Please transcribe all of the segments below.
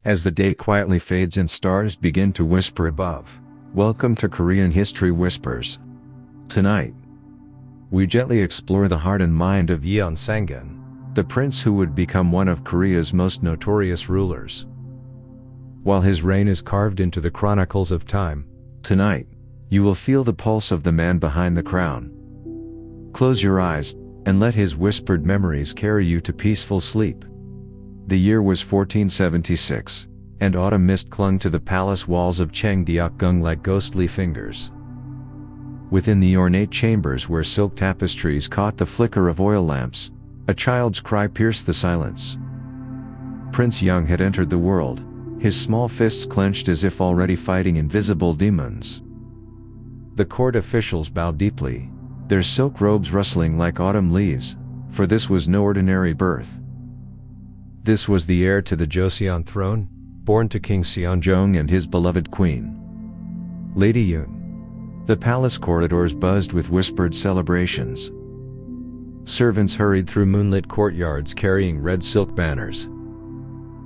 As the day quietly fades and stars begin to whisper above, welcome to Korean History Whispers. Tonight, we gently explore the heart and mind of Yeonsangun, the prince who would become one of Korea's most notorious rulers. While his reign is carved into the chronicles of time, tonight, you will feel the pulse of the man behind the crown. Close your eyes, and let his whispered memories carry you to peaceful sleep. The year was 1476, and autumn mist clung to the palace walls of Cheongdeokgung like ghostly fingers. Within the ornate chambers where silk tapestries caught the flicker of oil lamps, a child's cry pierced the silence. Prince Young had entered the world, his small fists clenched as if already fighting invisible demons. The court officials bowed deeply, their silk robes rustling like autumn leaves, for this was no ordinary birth. This was the heir to the Joseon throne, born to King Jungjong and his beloved queen, Lady Yoon. The palace corridors buzzed with whispered celebrations. Servants hurried through moonlit courtyards carrying red silk banners,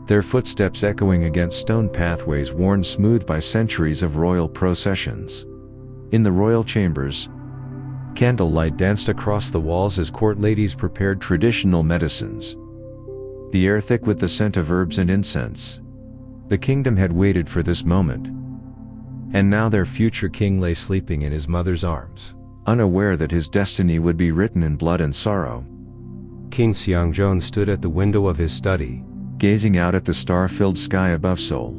their footsteps echoing against stone pathways worn smooth by centuries of royal processions. In the royal chambers, candlelight danced across the walls as court ladies prepared traditional medicines, the air thick with the scent of herbs and incense. The kingdom had waited for this moment. And now their future king lay sleeping in his mother's arms, unaware that his destiny would be written in blood and sorrow. King Seongjeon stood at the window of his study, gazing out at the star-filled sky above Seoul.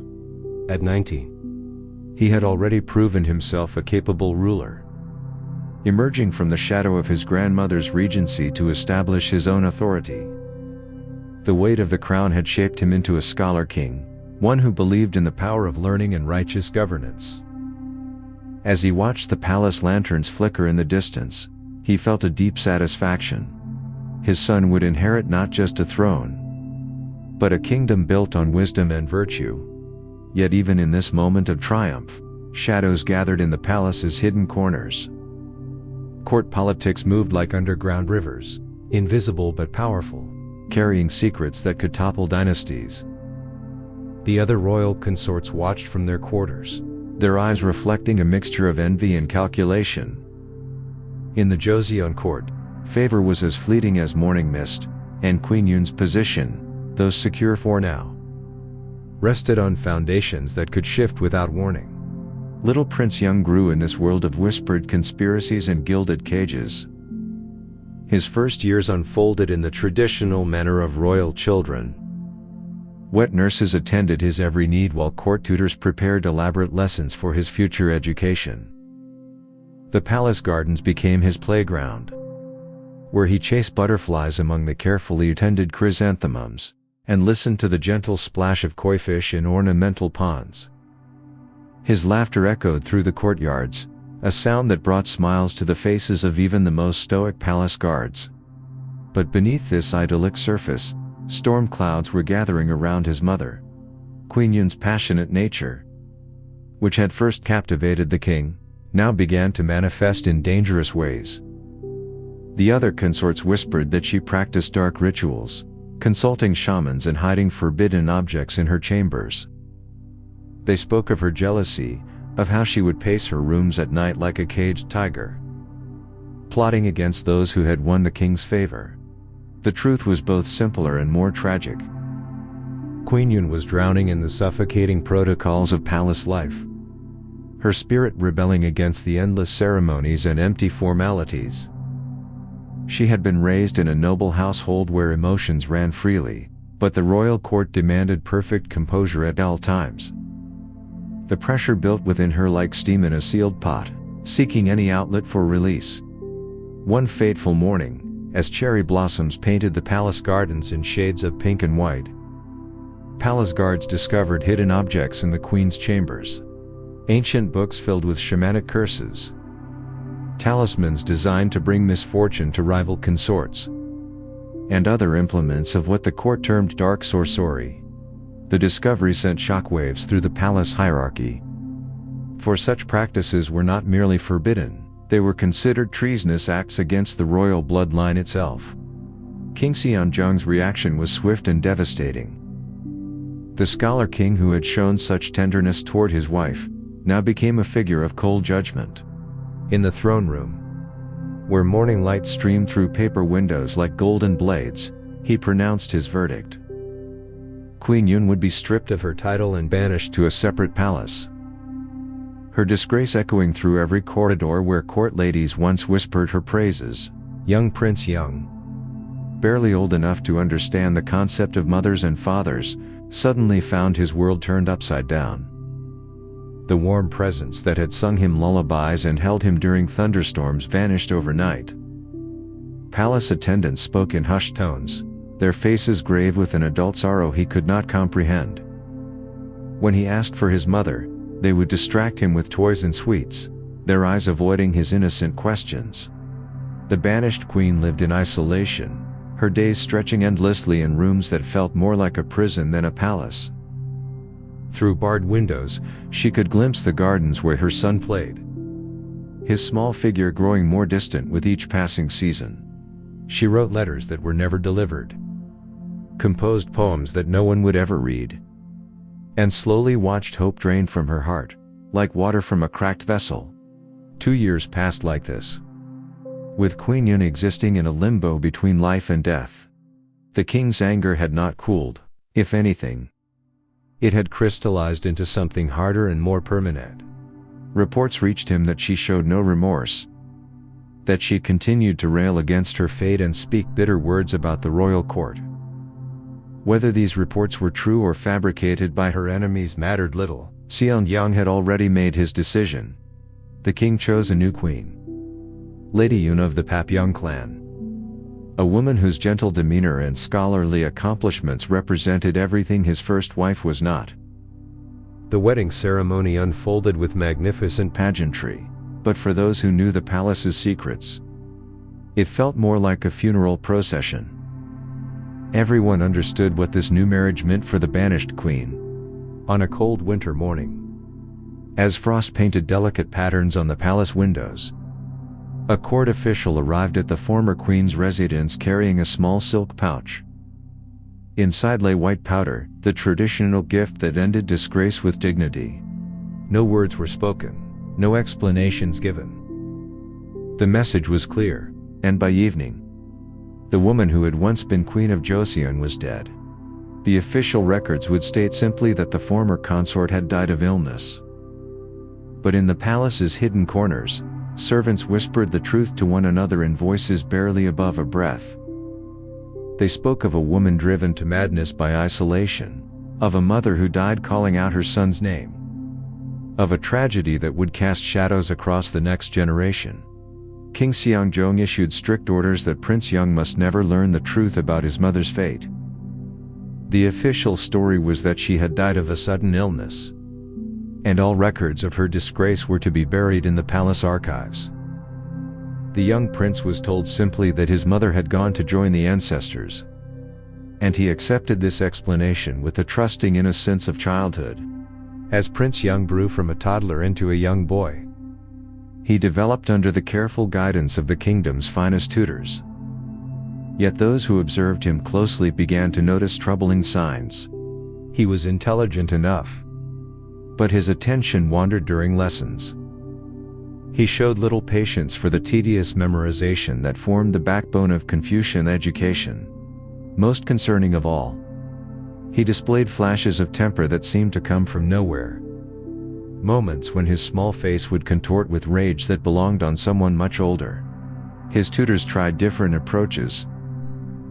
At 19, he had already proven himself a capable ruler, emerging from the shadow of his grandmother's regency to establish his own authority. The weight of the crown had shaped him into a scholar king, one who believed in the power of learning and righteous governance. As he watched the palace lanterns flicker in the distance, he felt a deep satisfaction. His son would inherit not just a throne, but a kingdom built on wisdom and virtue. Yet even in this moment of triumph, shadows gathered in the palace's hidden corners. Court politics moved like underground rivers, invisible but powerful, carrying secrets that could topple dynasties. The other royal consorts watched from their quarters, their eyes reflecting a mixture of envy and calculation. In the Joseon court, favor was as fleeting as morning mist, and Queen Yoon's position, though secure for now, rested on foundations that could shift without warning. Little Prince Young grew in this world of whispered conspiracies and gilded cages. His first years unfolded in the traditional manner of royal children. Wet nurses attended his every need while court tutors prepared elaborate lessons for his future education. The palace gardens became his playground, where he chased butterflies among the carefully tended chrysanthemums, and listened to the gentle splash of koi fish in ornamental ponds. His laughter echoed through the courtyards, a sound that brought smiles to the faces of even the most stoic palace guards. But beneath this idyllic surface, storm clouds were gathering around his mother. Queen Yoon's passionate nature, which had first captivated the king, now began to manifest in dangerous ways. The other consorts whispered that she practiced dark rituals, consulting shamans and hiding forbidden objects in her chambers. They spoke of her jealousy, of how she would pace her rooms at night like a caged tiger, plotting against those who had won the king's favor. The truth was both simpler and more tragic. Queen Yoon was drowning in the suffocating protocols of palace life, her spirit rebelling against the endless ceremonies and empty formalities. She had been raised in a noble household where emotions ran freely, but the royal court demanded perfect composure at all times. The pressure built within her like steam in a sealed pot, seeking any outlet for release. One fateful morning, as cherry blossoms painted the palace gardens in shades of pink and white, palace guards discovered hidden objects in the queen's chambers. Ancient books filled with shamanic curses, talismans designed to bring misfortune to rival consorts, and other implements of what the court termed dark sorcery. The discovery sent shockwaves through the palace hierarchy. For such practices were not merely forbidden, they were considered treasonous acts against the royal bloodline itself. King Seonjeong's reaction was swift and devastating. The scholar king who had shown such tenderness toward his wife, now became a figure of cold judgment. In the throne room, where morning light streamed through paper windows like golden blades, he pronounced his verdict. Queen Yun would be stripped of her title and banished to a separate palace, her disgrace echoing through every corridor where court ladies once whispered her praises. Young Prince Young, barely old enough to understand the concept of mothers and fathers, suddenly found his world turned upside down. The warm presence that had sung him lullabies and held him during thunderstorms vanished overnight. Palace attendants spoke in hushed tones, their faces grave with an adult sorrow he could not comprehend. When he asked for his mother, they would distract him with toys and sweets, their eyes avoiding his innocent questions. The banished queen lived in isolation, her days stretching endlessly in rooms that felt more like a prison than a palace. Through barred windows, she could glimpse the gardens where her son played, his small figure growing more distant with each passing season. She wrote letters that were never delivered, composed poems that no one would ever read, and slowly watched hope drain from her heart, like water from a cracked vessel. 2 years passed like this, with Queen Yun existing in a limbo between life and death. The king's anger had not cooled, if anything. It had crystallized into something harder and more permanent. Reports reached him that she showed no remorse, that she continued to rail against her fate and speak bitter words about the royal court. Whether these reports were true or fabricated by her enemies mattered little. Yeonsangun had already made his decision. The king chose a new queen, Lady Yun of the Papyeong clan, a woman whose gentle demeanor and scholarly accomplishments represented everything his first wife was not. The wedding ceremony unfolded with magnificent pageantry, but for those who knew the palace's secrets, it felt more like a funeral procession. Everyone understood what this new marriage meant for the banished queen. On a cold winter morning, as frost painted delicate patterns on the palace windows, a court official arrived at the former queen's residence carrying a small silk pouch. Inside lay white powder, the traditional gift that ended disgrace with dignity. No words were spoken, no explanations given. The message was clear, and by evening, the woman who had once been queen of Joseon was dead. The official records would state simply that the former consort had died of illness. But in the palace's hidden corners, servants whispered the truth to one another in voices barely above a breath. They spoke of a woman driven to madness by isolation, of a mother who died calling out her son's name, of a tragedy that would cast shadows across the next generation. King Seongjong issued strict orders that Prince Young must never learn the truth about his mother's fate. The official story was that she had died of a sudden illness, and all records of her disgrace were to be buried in the palace archives. The young prince was told simply that his mother had gone to join the ancestors, and he accepted this explanation with the trusting innocence of childhood. As Prince Young grew from a toddler into a young boy, he developed under the careful guidance of the kingdom's finest tutors. Yet those who observed him closely began to notice troubling signs. He was intelligent enough, but his attention wandered during lessons. He showed little patience for the tedious memorization that formed the backbone of Confucian education. Most concerning of all, he displayed flashes of temper that seemed to come from nowhere. Moments when his small face would contort with rage that belonged on someone much older. His tutors tried different approaches,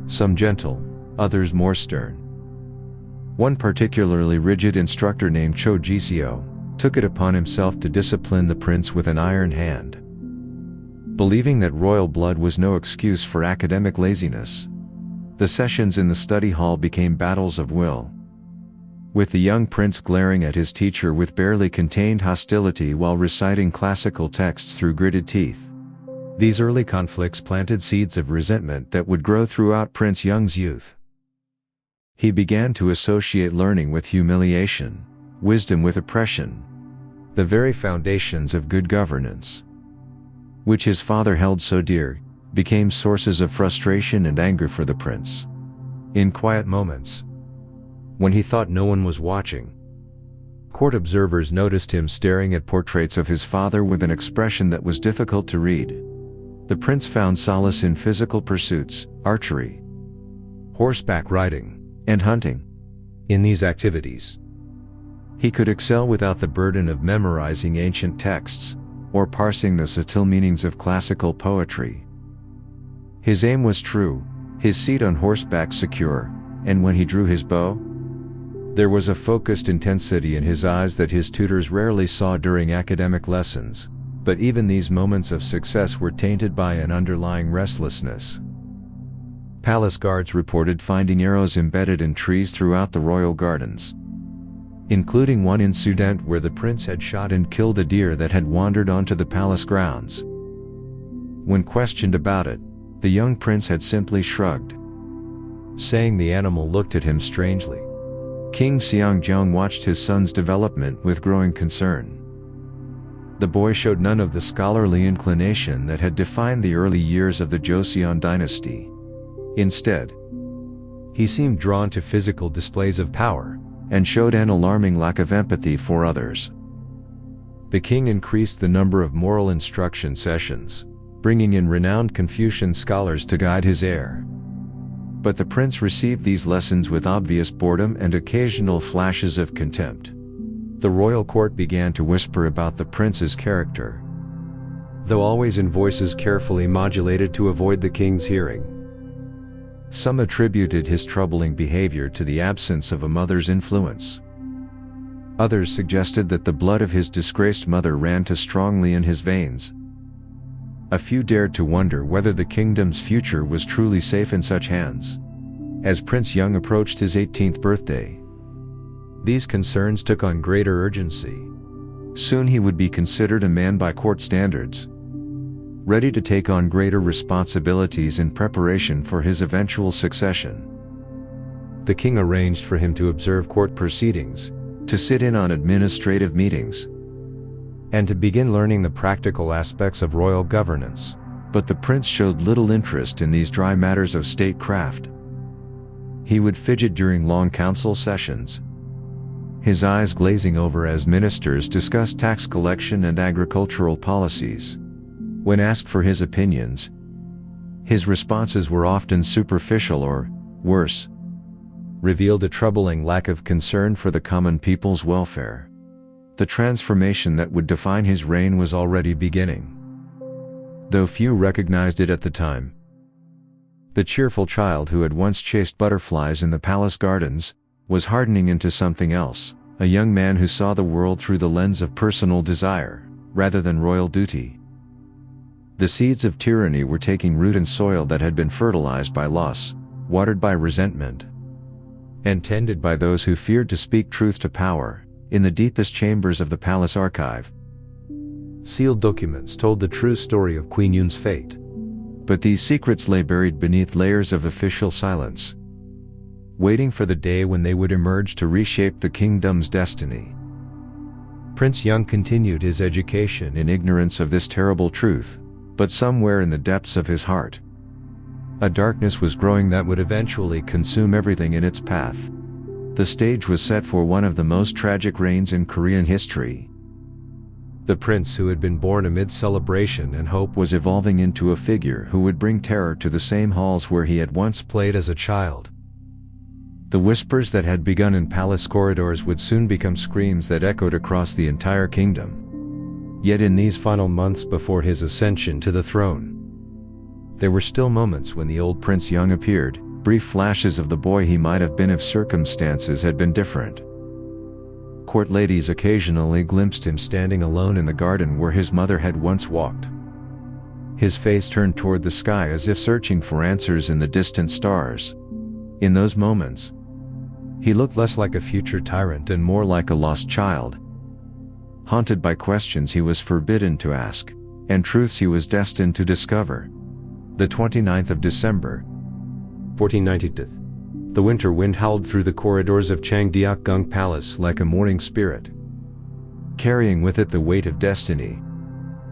some gentle, others more stern. One particularly rigid instructor named Cho Jiseo took it upon himself to discipline the prince with an iron hand. Believing that royal blood was no excuse for academic laziness, the sessions in the study hall became battles of will, with the young prince glaring at his teacher with barely contained hostility while reciting classical texts through gritted teeth. These early conflicts planted seeds of resentment that would grow throughout Prince Young's youth. He began to associate learning with humiliation, wisdom with oppression, the very foundations of good governance, which his father held so dear, became sources of frustration and anger for the prince. In quiet moments, when he thought no one was watching. Court observers noticed him staring at portraits of his father with an expression that was difficult to read. The prince found solace in physical pursuits, archery, horseback riding, and hunting. In these activities, he could excel without the burden of memorizing ancient texts, or parsing the subtle meanings of classical poetry. His aim was true, his seat on horseback secure, and when he drew his bow, there was a focused intensity in his eyes that his tutors rarely saw during academic lessons, but even these moments of success were tainted by an underlying restlessness. Palace guards reported finding arrows embedded in trees throughout the royal gardens, including one incident where the prince had shot and killed a deer that had wandered onto the palace grounds. When questioned about it, the young prince had simply shrugged, saying the animal looked at him strangely. King Seongjong watched his son's development with growing concern. The boy showed none of the scholarly inclination that had defined the early years of the Joseon dynasty. Instead, he seemed drawn to physical displays of power, and showed an alarming lack of empathy for others. The king increased the number of moral instruction sessions, bringing in renowned Confucian scholars to guide his heir. But the prince received these lessons with obvious boredom and occasional flashes of contempt. The royal court began to whisper about the prince's character, though always in voices carefully modulated to avoid the king's hearing. Some attributed his troubling behavior to the absence of a mother's influence. Others suggested that the blood of his disgraced mother ran too strongly in his veins. A few dared to wonder whether the kingdom's future was truly safe in such hands. As Prince Young approached his 18th birthday, these concerns took on greater urgency. Soon he would be considered a man by court standards, ready to take on greater responsibilities in preparation for his eventual succession. The king arranged for him to observe court proceedings, to sit in on administrative meetings, and to begin learning the practical aspects of royal governance. But the prince showed little interest in these dry matters of statecraft. He would fidget during long council sessions, his eyes glazing over as ministers discussed tax collection and agricultural policies. When asked for his opinions, his responses were often superficial or, worse, revealed a troubling lack of concern for the common people's welfare. The transformation that would define his reign was already beginning, though few recognized it at the time. The cheerful child who had once chased butterflies in the palace gardens was hardening into something else, a young man who saw the world through the lens of personal desire, rather than royal duty. The seeds of tyranny were taking root in soil that had been fertilized by loss, watered by resentment, and tended by those who feared to speak truth to power. In the deepest chambers of the palace archive, sealed documents told the true story of Queen Yun's fate. But these secrets lay buried beneath layers of official silence, waiting for the day when they would emerge to reshape the kingdom's destiny. Prince Young continued his education in ignorance of this terrible truth, but somewhere in the depths of his heart, a darkness was growing that would eventually consume everything in its path. The stage was set for one of the most tragic reigns in Korean history. The prince who had been born amid celebration and hope was evolving into a figure who would bring terror to the same halls where he had once played as a child. The whispers that had begun in palace corridors would soon become screams that echoed across the entire kingdom. Yet in these final months before his ascension to the throne, there were still moments when the old Prince Young appeared, brief flashes of the boy he might have been if circumstances had been different. Court ladies occasionally glimpsed him standing alone in the garden where his mother had once walked, his face turned toward the sky as if searching for answers in the distant stars. In those moments, he looked less like a future tyrant and more like a lost child, haunted by questions he was forbidden to ask, and truths he was destined to discover. The 29th of December, 1492. The winter wind howled through the corridors of Changdeokgung Palace like a mourning spirit, carrying with it the weight of destiny.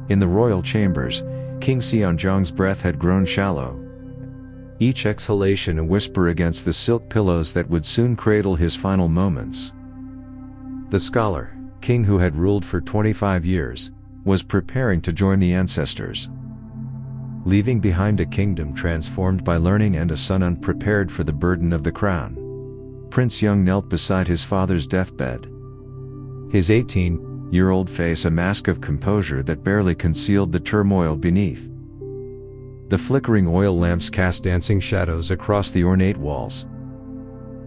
In the royal chambers, King Seongjong's breath had grown shallow, each exhalation a whisper against the silk pillows that would soon cradle his final moments. The scholar, king who had ruled for 25 years, was preparing to join the ancestors. Leaving behind a kingdom transformed by learning and a son unprepared for the burden of the crown, Prince Young knelt beside his father's deathbed. His 18-year-old face a mask of composure that barely concealed the turmoil beneath. The flickering oil lamps cast dancing shadows across the ornate walls,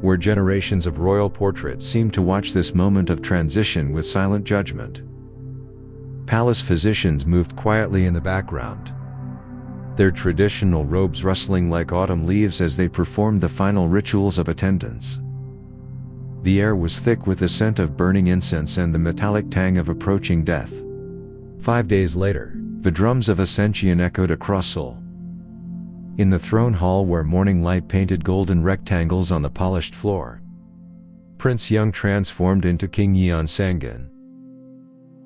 where generations of royal portraits seemed to watch this moment of transition with silent judgment. Palace physicians moved quietly in the background, their traditional robes rustling like autumn leaves as they performed the final rituals of attendance. The air was thick with the scent of burning incense and the metallic tang of approaching death. 5 days later, the drums of Ascension echoed across Seoul. In the throne hall where morning light painted golden rectangles on the polished floor, Prince Young transformed into King Yeonsangun.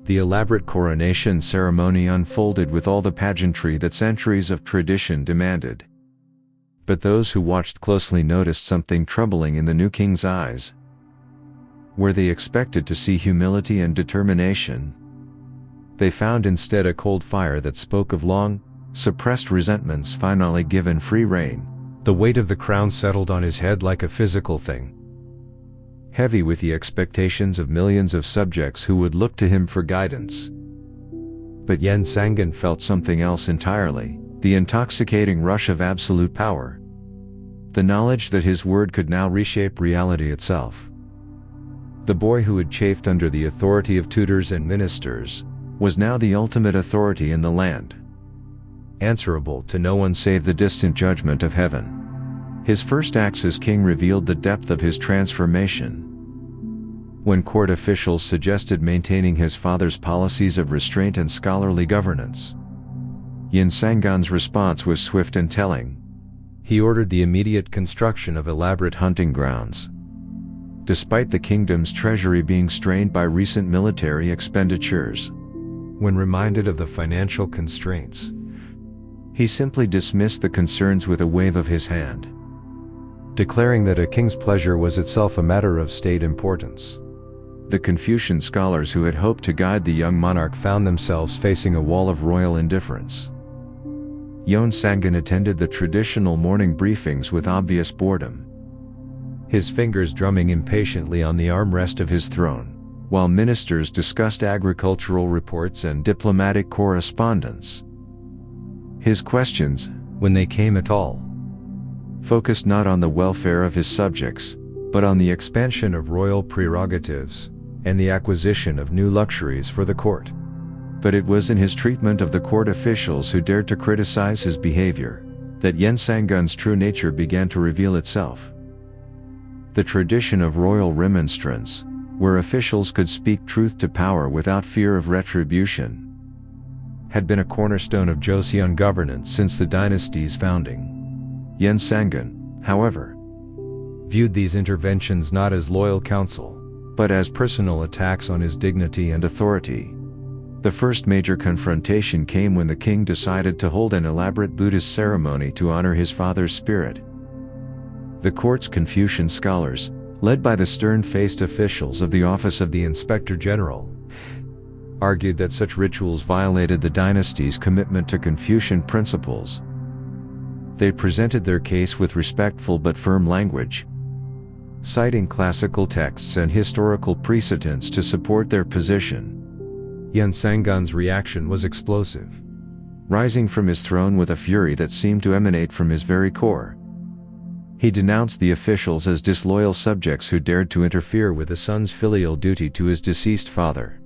The elaborate coronation ceremony unfolded with all the pageantry that centuries of tradition demanded. But those who watched closely noticed something troubling in the new king's eyes. Where they expected to see humility and determination, they found instead a cold fire that spoke of long, suppressed resentments finally given free rein. The weight of the crown settled on his head like a physical thing, heavy with the expectations of millions of subjects who would look to him for guidance. But Yeonsangun felt something else entirely, the intoxicating rush of absolute power. The knowledge that his word could now reshape reality itself. The boy who had chafed under the authority of tutors and ministers was now the ultimate authority in the land, answerable to no one save the distant judgment of heaven. His first acts as king revealed the depth of his transformation. When court officials suggested maintaining his father's policies of restraint and scholarly governance, Yeonsangun's response was swift and telling. He ordered the immediate construction of elaborate hunting grounds. Despite the kingdom's treasury being strained by recent military expenditures, when reminded of the financial constraints, he simply dismissed the concerns with a wave of his hand, declaring that a king's pleasure was itself a matter of state importance. The Confucian scholars who had hoped to guide the young monarch found themselves facing a wall of royal indifference. Yeonsangun attended the traditional morning briefings with obvious boredom, his fingers drumming impatiently on the armrest of his throne, while ministers discussed agricultural reports and diplomatic correspondence. His questions, when they came at all, focused not on the welfare of his subjects, but on the expansion of royal prerogatives and the acquisition of new luxuries for the court. But it was in his treatment of the court officials who dared to criticize his behavior that Yeonsangun's true nature began to reveal itself. The tradition of royal remonstrance, where officials could speak truth to power without fear of retribution, had been a cornerstone of Joseon governance since the dynasty's founding. Yeonsangun, however, viewed these interventions not as loyal counsel, but as personal attacks on his dignity and authority. The first major confrontation came when the king decided to hold an elaborate Buddhist ceremony to honor his father's spirit. The court's Confucian scholars, led by the stern-faced officials of the Office of the Inspector General, argued that such rituals violated the dynasty's commitment to Confucian principles. They presented their case with respectful but firm language, citing classical texts and historical precedents to support their position. Yeonsangun's reaction was explosive. Rising from his throne with a fury that seemed to emanate from his very core, he denounced the officials as disloyal subjects who dared to interfere with a son's filial duty to his deceased father.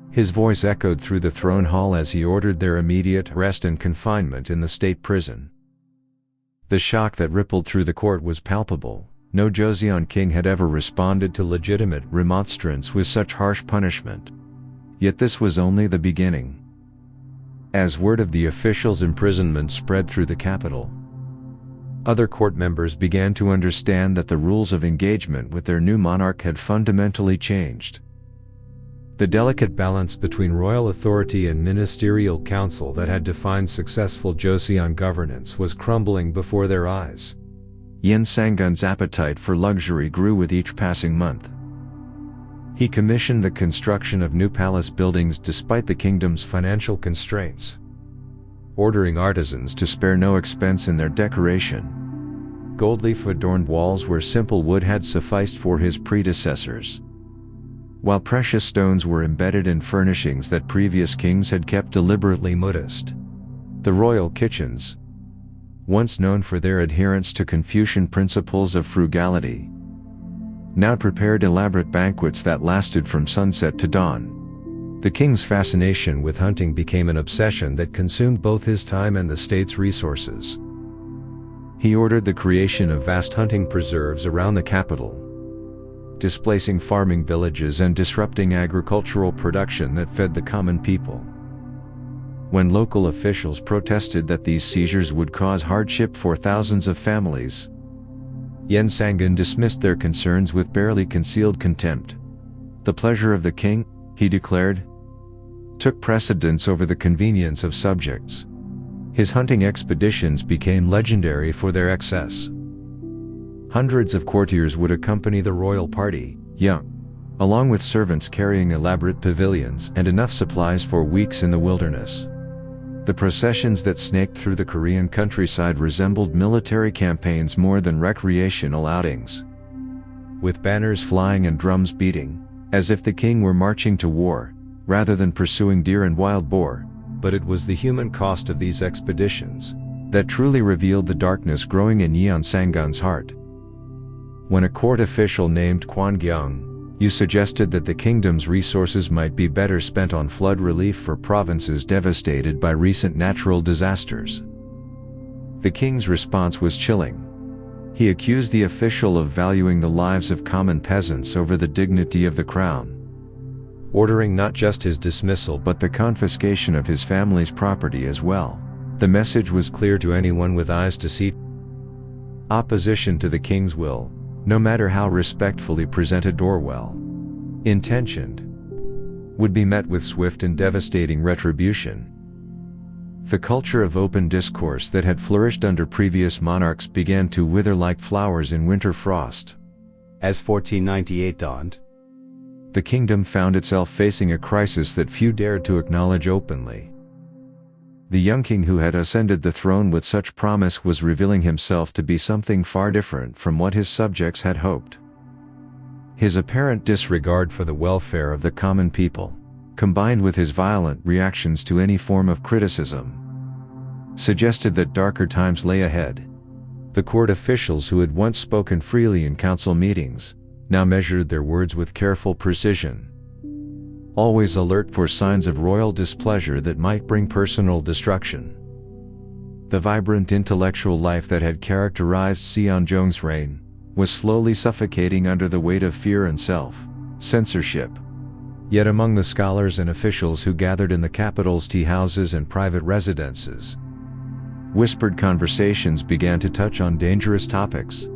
His voice echoed through the throne hall as he ordered their immediate arrest and confinement in the state prison. The shock that rippled through the court was palpable. No Joseon king had ever responded to legitimate remonstrance with such harsh punishment. Yet this was only the beginning. As word of the official's imprisonment spread through the capital, other court members began to understand that the rules of engagement with their new monarch had fundamentally changed. The delicate balance between royal authority and ministerial council that had defined successful Joseon governance was crumbling before their eyes. Yeonsangun's appetite for luxury grew with each passing month. He commissioned the construction of new palace buildings despite the kingdom's financial constraints, ordering artisans to spare no expense in their decoration. Gold leaf-adorned walls where simple wood had sufficed for his predecessors, while precious stones were embedded in furnishings that previous kings had kept deliberately modest. The royal kitchens, once known for their adherence to Confucian principles of frugality, now prepared elaborate banquets that lasted from sunset to dawn. The king's fascination with hunting became an obsession that consumed both his time and the state's resources. He ordered the creation of vast hunting preserves around the capital, displacing farming villages and disrupting agricultural production that fed the common people. When local officials protested that these seizures would cause hardship for thousands of families, Yeonsangun dismissed their concerns with barely concealed contempt. The pleasure of the king, he declared, took precedence over the convenience of subjects. His hunting expeditions became legendary for their excess. Hundreds of courtiers would accompany the royal party, along with servants carrying elaborate pavilions and enough supplies for weeks in the wilderness. The processions that snaked through the Korean countryside resembled military campaigns more than recreational outings, with banners flying and drums beating, as if the king were marching to war, rather than pursuing deer and wild boar. But it was the human cost of these expeditions that truly revealed the darkness growing in Yeonsangun's heart. When a court official named Kwon Gyung, you suggested that the kingdom's resources might be better spent on flood relief for provinces devastated by recent natural disasters. The king's response was chilling. He accused the official of valuing the lives of common peasants over the dignity of the crown, ordering not just his dismissal but the confiscation of his family's property as well. The message was clear to anyone with eyes to see. Opposition to the king's will, no matter how respectfully presented or well intentioned, would be met with swift and devastating retribution. The culture of open discourse that had flourished under previous monarchs began to wither like flowers in winter frost. As 1498 dawned, the kingdom found itself facing a crisis that few dared to acknowledge openly. The young king who had ascended the throne with such promise was revealing himself to be something far different from what his subjects had hoped. His apparent disregard for the welfare of the common people, combined with his violent reactions to any form of criticism, suggested that darker times lay ahead. The court officials who had once spoken freely in council meetings now measured their words with careful precision, always alert for signs of royal displeasure that might bring personal destruction. The vibrant intellectual life that had characterized Seonjong's reign was slowly suffocating under the weight of fear and self-censorship. Yet among the scholars and officials who gathered in the capital's tea houses and private residences, whispered conversations began to touch on dangerous topics.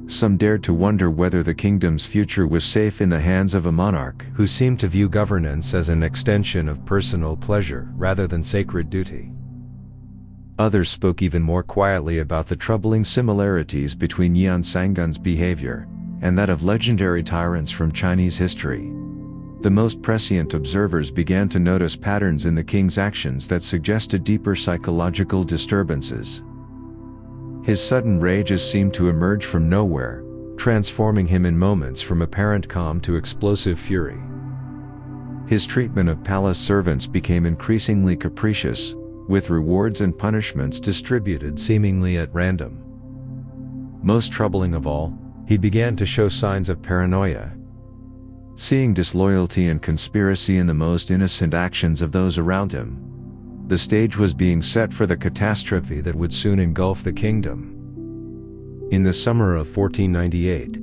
Some dared to wonder whether the kingdom's future was safe in the hands of a monarch who seemed to view governance as an extension of personal pleasure rather than sacred duty. Others spoke even more quietly about the troubling similarities between Yeonsangun's behavior and that of legendary tyrants from Chinese history. The most prescient observers began to notice patterns in the king's actions that suggested deeper psychological disturbances. His sudden rages seemed to emerge from nowhere, transforming him in moments from apparent calm to explosive fury. His treatment of palace servants became increasingly capricious, with rewards and punishments distributed seemingly at random. Most troubling of all, he began to show signs of paranoia. Seeing disloyalty and conspiracy in the most innocent actions of those around him, the stage was being set for the catastrophe that would soon engulf the kingdom. In the summer of 1498,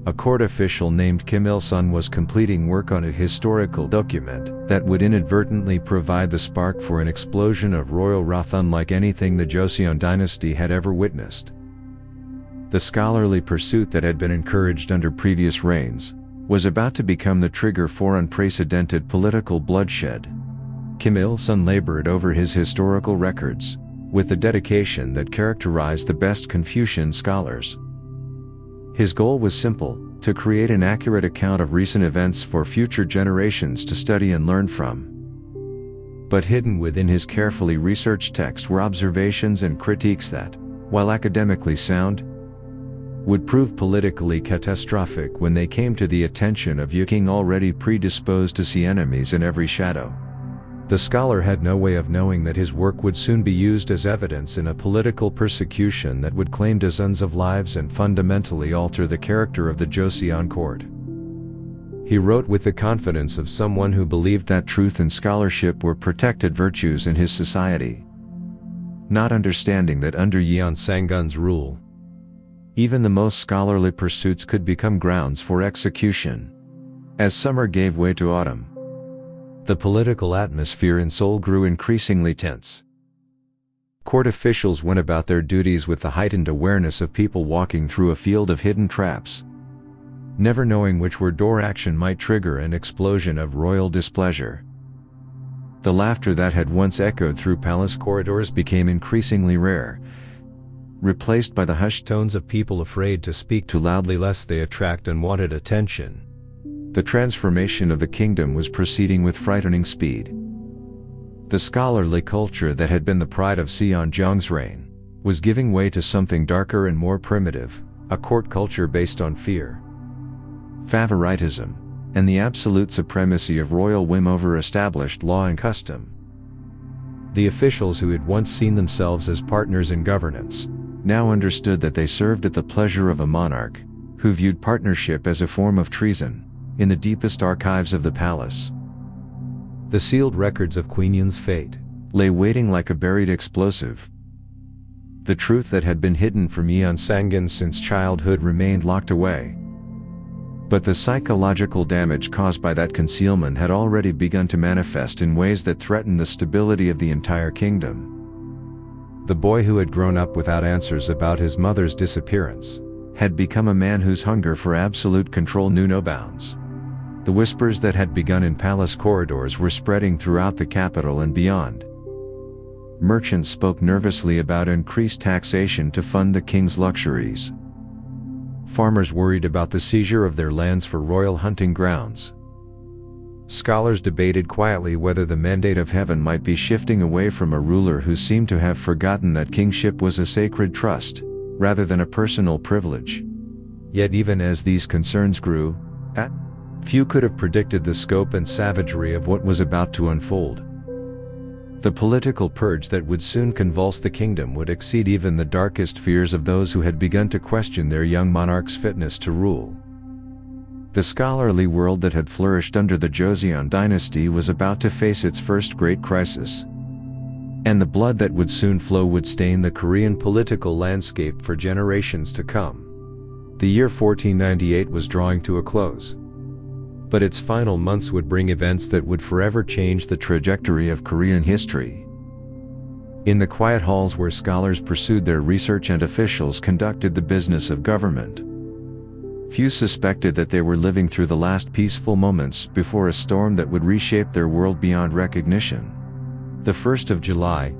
a court official named Kim Il-sun was completing work on a historical document that would inadvertently provide the spark for an explosion of royal wrath unlike anything the Joseon dynasty had ever witnessed. The scholarly pursuit that had been encouraged under previous reigns was about to become the trigger for unprecedented political bloodshed. Kim Il-sung labored over his historical records, with the dedication that characterized the best Confucian scholars. His goal was simple: to create an accurate account of recent events for future generations to study and learn from. But hidden within his carefully researched text were observations and critiques that, while academically sound, would prove politically catastrophic when they came to the attention of a king already predisposed to see enemies in every shadow. The scholar had no way of knowing that his work would soon be used as evidence in a political persecution that would claim dozens of lives and fundamentally alter the character of the Joseon court. He wrote with the confidence of someone who believed that truth and scholarship were protected virtues in his society, not understanding that under Yeonsangun's rule, even the most scholarly pursuits could become grounds for execution. As summer gave way to autumn, the political atmosphere in Seoul grew increasingly tense. Court officials went about their duties with the heightened awareness of people walking through a field of hidden traps, never knowing which door action might trigger an explosion of royal displeasure. The laughter that had once echoed through palace corridors became increasingly rare, replaced by the hushed tones of people afraid to speak too loudly lest they attract unwanted attention. The transformation of the kingdom was proceeding with frightening speed. The scholarly culture that had been the pride of Seonjong's reign was giving way to something darker and more primitive, a court culture based on fear, favoritism, and the absolute supremacy of royal whim over established law and custom. The officials who had once seen themselves as partners in governance now understood that they served at the pleasure of a monarch, who viewed partnership as a form of treason, in the deepest archives of the palace. The sealed records of Queen Yun's fate lay waiting like a buried explosive. The truth that had been hidden from Yeonsangun since childhood remained locked away. But the psychological damage caused by that concealment had already begun to manifest in ways that threatened the stability of the entire kingdom. The boy who had grown up without answers about his mother's disappearance had become a man whose hunger for absolute control knew no bounds. The whispers that had begun in palace corridors were spreading throughout the capital and beyond. Merchants spoke nervously about increased taxation to fund the king's luxuries. Farmers worried about the seizure of their lands for royal hunting grounds. Scholars debated quietly whether the mandate of heaven might be shifting away from a ruler who seemed to have forgotten that kingship was a sacred trust, rather than a personal privilege. Yet even as these concerns grew, few could have predicted the scope and savagery of what was about to unfold. The political purge that would soon convulse the kingdom would exceed even the darkest fears of those who had begun to question their young monarch's fitness to rule. The scholarly world that had flourished under the Joseon dynasty was about to face its first great crisis. And the blood that would soon flow would stain the Korean political landscape for generations to come. The year 1498 was drawing to a close. But its final months would bring events that would forever change the trajectory of Korean history. In the quiet halls where scholars pursued their research and officials conducted the business of government, few suspected that they were living through the last peaceful moments before a storm that would reshape their world beyond recognition. The 1st of July,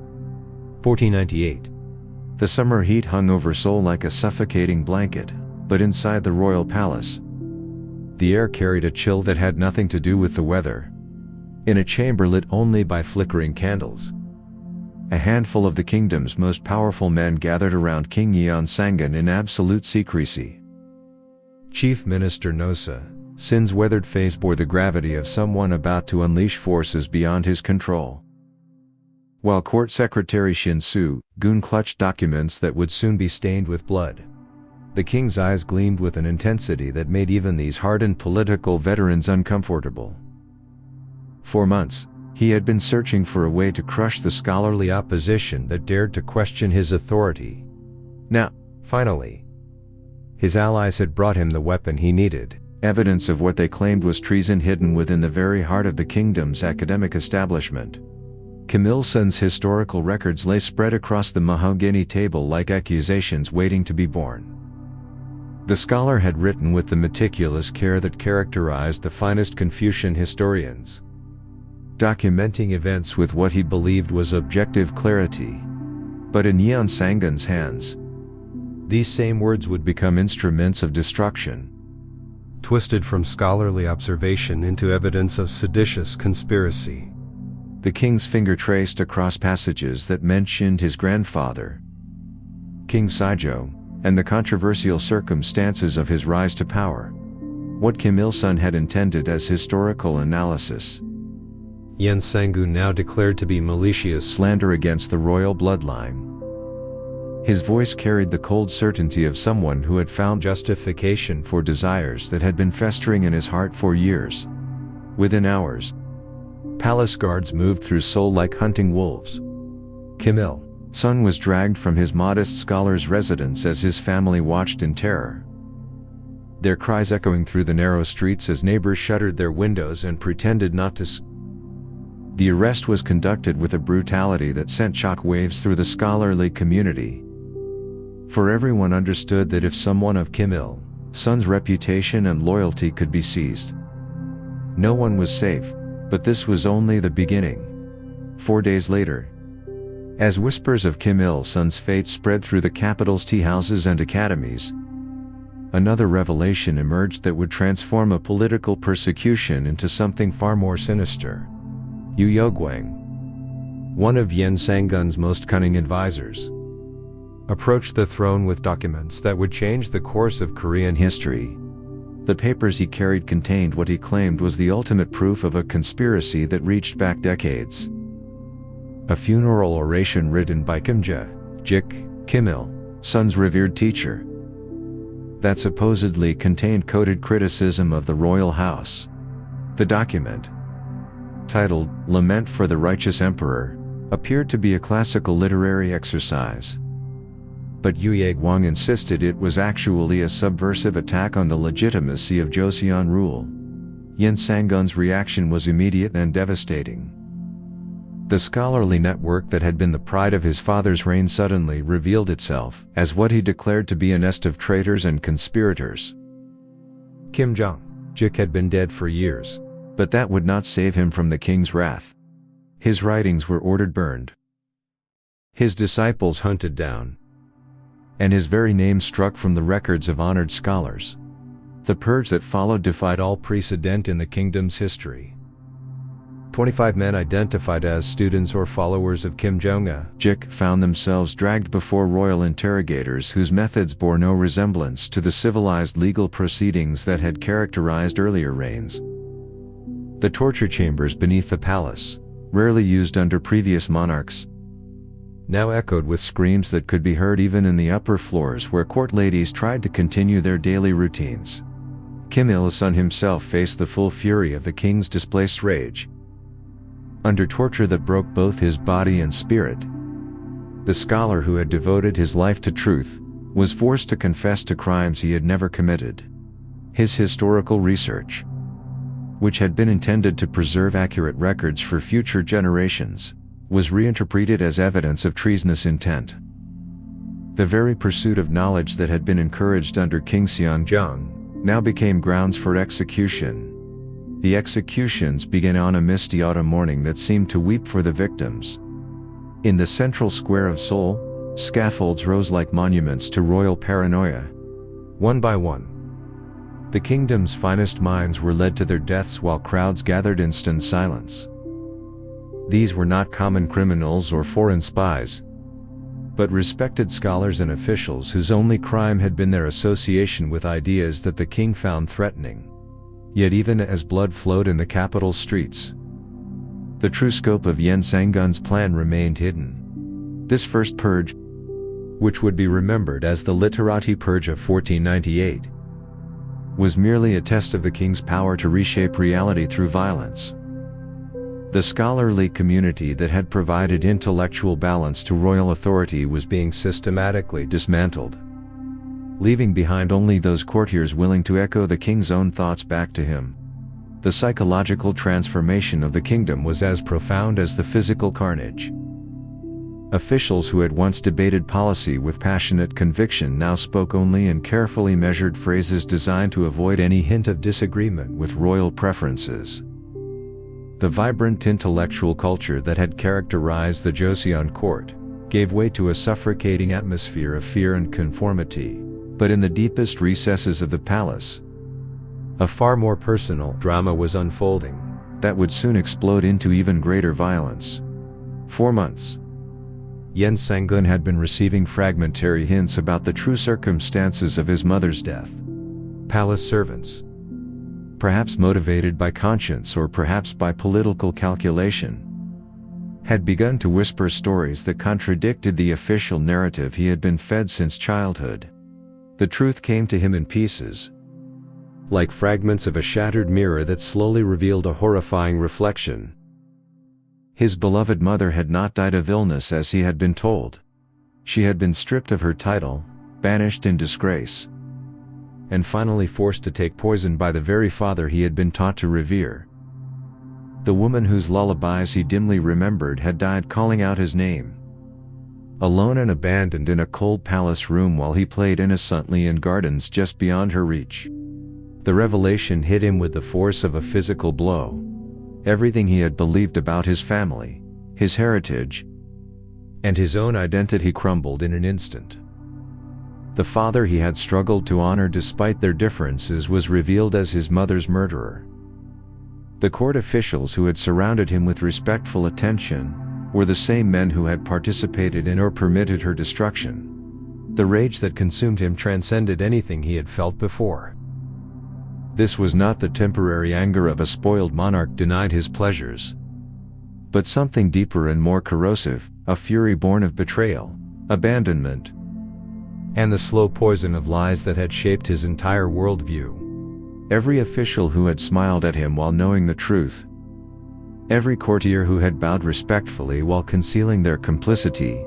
1498. The summer heat hung over Seoul like a suffocating blanket, but inside the royal palace, the air carried a chill that had nothing to do with the weather. In a chamber lit only by flickering candles, a handful of the kingdom's most powerful men gathered around King Yeonsangun in absolute secrecy. Chief Minister Joseon's weathered face bore the gravity of someone about to unleash forces beyond his control, while Court Secretary Shin-Soo-gun clutched documents that would soon be stained with blood. The king's eyes gleamed with an intensity that made even these hardened political veterans uncomfortable. For months, he had been searching for a way to crush the scholarly opposition that dared to question his authority. Now, finally, his allies had brought him the weapon he needed, evidence of what they claimed was treason hidden within the very heart of the kingdom's academic establishment. Kim Il-sung's historical records lay spread across the mahogany table like accusations waiting to be borne. The scholar had written with the meticulous care that characterized the finest Confucian historians, documenting events with what he believed was objective clarity. But in Yeonsangun's hands, these same words would become instruments of destruction, twisted from scholarly observation into evidence of seditious conspiracy. The king's finger traced across passages that mentioned his grandfather, King Saijo, and the controversial circumstances of his rise to power, what Kim Il-sung had intended as historical analysis. Yeonsangun now declared to be malicious slander against the royal bloodline. His voice carried the cold certainty of someone who had found justification for desires that had been festering in his heart for years. Within hours, palace guards moved through Seoul like hunting wolves. Kim Il-sung was dragged from his modest scholar's residence as his family watched in terror, their cries echoing through the narrow streets as neighbors shuttered their windows and pretended not to The arrest was conducted with a brutality that sent shock waves through the scholarly community. For everyone understood that if someone of Kim Il-sung's reputation and loyalty could be seized, no one was safe. But this was only the beginning. 4 days later, as whispers of Kim Il-sung's fate spread through the capital's tea houses and academies, another revelation emerged that would transform a political persecution into something far more sinister. Yu Yeogwang, one of Yeonsangun's most cunning advisors, approached the throne with documents that would change the course of Korean history. The papers he carried contained what he claimed was the ultimate proof of a conspiracy that reached back decades. A funeral oration written by Kim Jae-jik, Kim Il-sung's revered teacher, that supposedly contained coded criticism of the royal house. The document, titled "Lament for the Righteous Emperor," appeared to be a classical literary exercise. But Yu Yeogwang insisted it was actually a subversive attack on the legitimacy of Joseon rule. Yeonsangun's reaction was immediate and devastating. The scholarly network that had been the pride of his father's reign suddenly revealed itself as what he declared to be a nest of traitors and conspirators. Kim Jong-jik had been dead for years, but that would not save him from the king's wrath. His writings were ordered burned, his disciples hunted down, and his very name struck from the records of honored scholars. The purge that followed defied all precedent in the kingdom's history. 25 men identified as students or followers of Kim Jong-jik found themselves dragged before royal interrogators whose methods bore no resemblance to the civilized legal proceedings that had characterized earlier reigns. The torture chambers beneath the palace, rarely used under previous monarchs, now echoed with screams that could be heard even in the upper floors where court ladies tried to continue their daily routines. Kim Il-sung himself faced the full fury of the king's displaced rage. Under torture that broke both his body and spirit, the scholar who had devoted his life to truth was forced to confess to crimes he had never committed. His historical research, which had been intended to preserve accurate records for future generations, was reinterpreted as evidence of treasonous intent. The very pursuit of knowledge that had been encouraged under King Seongjong now became grounds for execution. The executions began on a misty autumn morning that seemed to weep for the victims. In the central square of Seoul, scaffolds rose like monuments to royal paranoia. One by one, the kingdom's finest minds were led to their deaths while crowds gathered in stunned silence. These were not common criminals or foreign spies, but respected scholars and officials whose only crime had been their association with ideas that the king found threatening. Yet even as blood flowed in the capital streets, the true scope of Yeonsangun's plan remained hidden. This first purge, which would be remembered as the literati purge of 1498, was merely a test of the king's power to reshape reality through violence. The scholarly community that had provided intellectual balance to royal authority was being systematically dismantled, leaving behind only those courtiers willing to echo the king's own thoughts back to him. The psychological transformation of the kingdom was as profound as the physical carnage. Officials who had once debated policy with passionate conviction now spoke only in carefully measured phrases designed to avoid any hint of disagreement with royal preferences. The vibrant intellectual culture that had characterized the Joseon court gave way to a suffocating atmosphere of fear and conformity, but in the deepest recesses of the palace, a far more personal drama was unfolding that would soon explode into even greater violence. 4 months. Yeonsangun had been receiving fragmentary hints about the true circumstances of his mother's death. Palace servants, perhaps motivated by conscience or perhaps by political calculation, had begun to whisper stories that contradicted the official narrative he had been fed since childhood. The truth came to him in pieces, like fragments of a shattered mirror that slowly revealed a horrifying reflection. His beloved mother had not died of illness as he had been told. She had been stripped of her title, banished in disgrace, and finally forced to take poison by the very father he had been taught to revere. The woman whose lullabies he dimly remembered had died calling out his name, alone and abandoned in a cold palace room while he played innocently in gardens just beyond her reach. The revelation hit him with the force of a physical blow. Everything he had believed about his family, his heritage, and his own identity crumbled in an instant. The father he had struggled to honor despite their differences was revealed as his mother's murderer. The court officials who had surrounded him with respectful attention were the same men who had participated in or permitted her destruction. The rage that consumed him transcended anything he had felt before. This was not the temporary anger of a spoiled monarch denied his pleasures, but something deeper and more corrosive, a fury born of betrayal, abandonment, and the slow poison of lies that had shaped his entire worldview. Every official who had smiled at him while knowing the truth, every courtier who had bowed respectfully while concealing their complicity,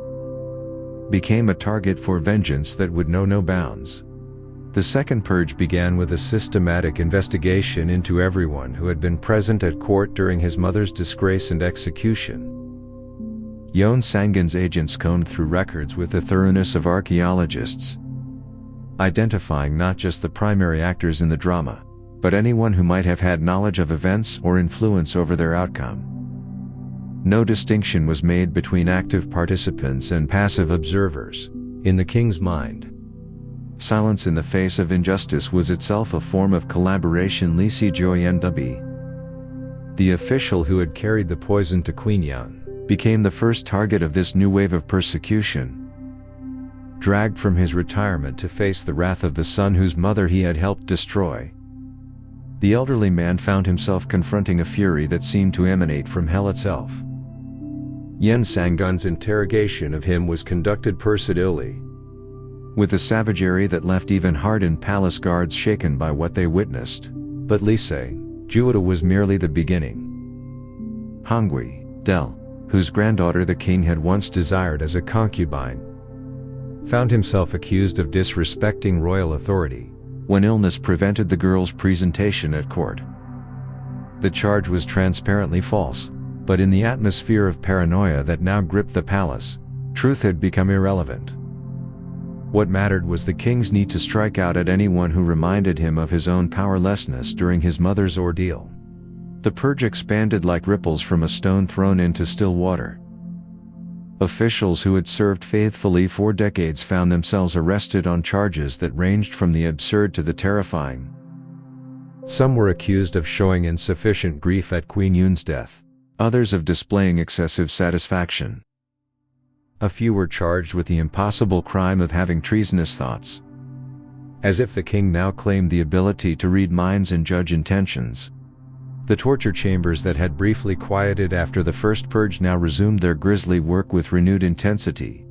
became a target for vengeance that would know no bounds. The second purge began with a systematic investigation into everyone who had been present at court during his mother's disgrace and execution. Yeonsangun's agents combed through records with the thoroughness of archaeologists, identifying not just the primary actors in the drama, but anyone who might have had knowledge of events or influence over their outcome. No distinction was made between active participants and passive observers. In the king's mind, silence in the face of injustice was itself a form of collaboration. Lee Si-joyendubi, the official who had carried the poison to Queen Yeon, became the first target of this new wave of persecution. Dragged from his retirement to face the wrath of the son whose mother he had helped destroy, the elderly man found himself confronting a fury that seemed to emanate from hell itself. Yeonsangun's interrogation of him was conducted perfidious, with a savagery that left even hardened palace guards shaken by what they witnessed. But Lee Si-joyendubi was merely the beginning. Hongui-del, whose granddaughter the king had once desired as a concubine, found himself accused of disrespecting royal authority when illness prevented the girl's presentation at court. The charge was transparently false, but in the atmosphere of paranoia that now gripped the palace, truth had become irrelevant. What mattered was the king's need to strike out at anyone who reminded him of his own powerlessness during his mother's ordeal. The purge expanded like ripples from a stone thrown into still water. Officials who had served faithfully for decades found themselves arrested on charges that ranged from the absurd to the terrifying. Some were accused of showing insufficient grief at Queen Yoon's death, others of displaying excessive satisfaction. A few were charged with the impossible crime of having treasonous thoughts. As if the king now claimed the ability to read minds and judge intentions. The torture chambers that had briefly quieted after the first purge now resumed their grisly work with renewed intensity.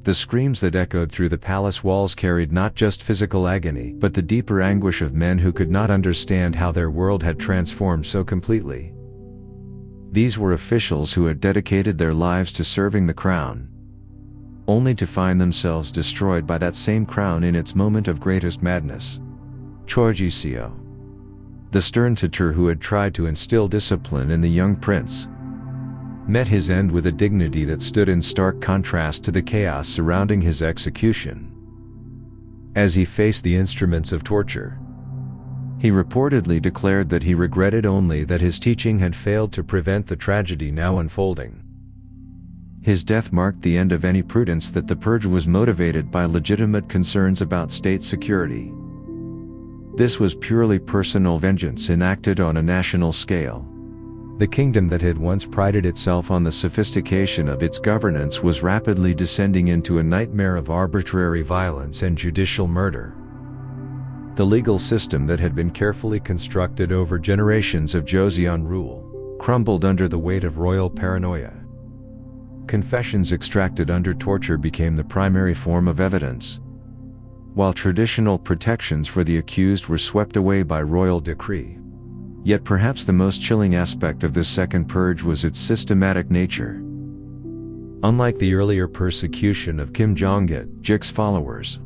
The screams that echoed through the palace walls carried not just physical agony but the deeper anguish of men who could not understand how their world had transformed so completely. These were officials who had dedicated their lives to serving the crown, only to find themselves destroyed by that same crown in its moment of greatest madness. Choi Ji-seo, the stern tutor who had tried to instill discipline in the young prince, met his end with a dignity that stood in stark contrast to the chaos surrounding his execution. As he faced the instruments of torture, he reportedly declared that he regretted only that his teaching had failed to prevent the tragedy now unfolding. His death marked the end of any prudence that the purge was motivated by legitimate concerns about state security. This was purely personal vengeance enacted on a national scale. The kingdom that had once prided itself on the sophistication of its governance was rapidly descending into a nightmare of arbitrary violence and judicial murder. The legal system that had been carefully constructed over generations of Joseon rule crumbled under the weight of royal paranoia. Confessions extracted under torture became the primary form of evidence, while traditional protections for the accused were swept away by royal decree. Yet perhaps the most chilling aspect of this second purge was its systematic nature. Unlike the earlier persecution of Kim Jong-il's followers,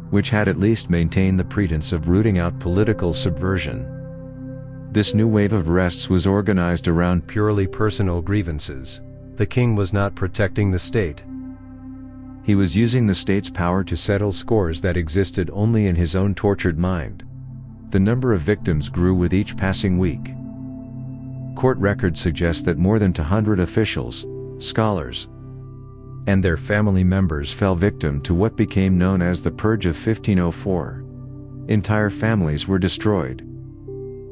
which had at least maintained the pretense of rooting out political subversion, this new wave of arrests was organized around purely personal grievances. The king was not protecting the state. He was using the state's power to settle scores that existed only in his own tortured mind. The number of victims grew with each passing week. Court records suggest that more than 200 officials, scholars, and their family members fell victim to what became known as the Purge of 1504. Entire families were destroyed,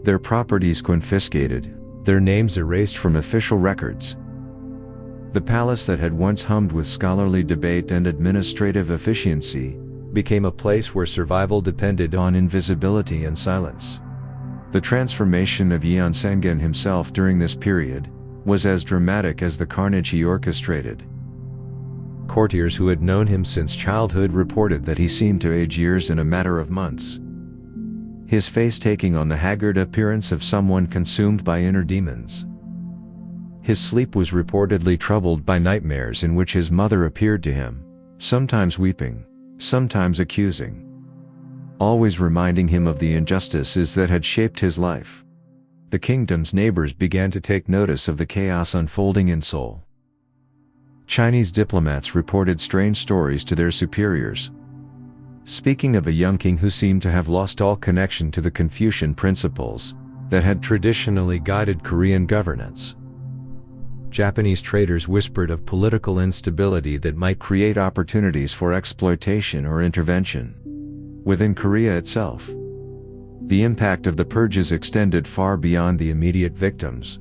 their properties confiscated, their names erased from official records. The palace that had once hummed with scholarly debate and administrative efficiency became a place where survival depended on invisibility and silence. The transformation of Yeonsangun himself during this period was as dramatic as the carnage he orchestrated. Courtiers who had known him since childhood reported that he seemed to age years in a matter of months, his face taking on the haggard appearance of someone consumed by inner demons. His sleep was reportedly troubled by nightmares in which his mother appeared to him, sometimes weeping, sometimes accusing, always reminding him of the injustices that had shaped his life. The kingdom's neighbors began to take notice of the chaos unfolding in Seoul. Chinese diplomats reported strange stories to their superiors, speaking of a young king who seemed to have lost all connection to the Confucian principles that had traditionally guided Korean governance. Japanese traders whispered of political instability that might create opportunities for exploitation or intervention within Korea itself. The impact of the purges extended far beyond the immediate victims.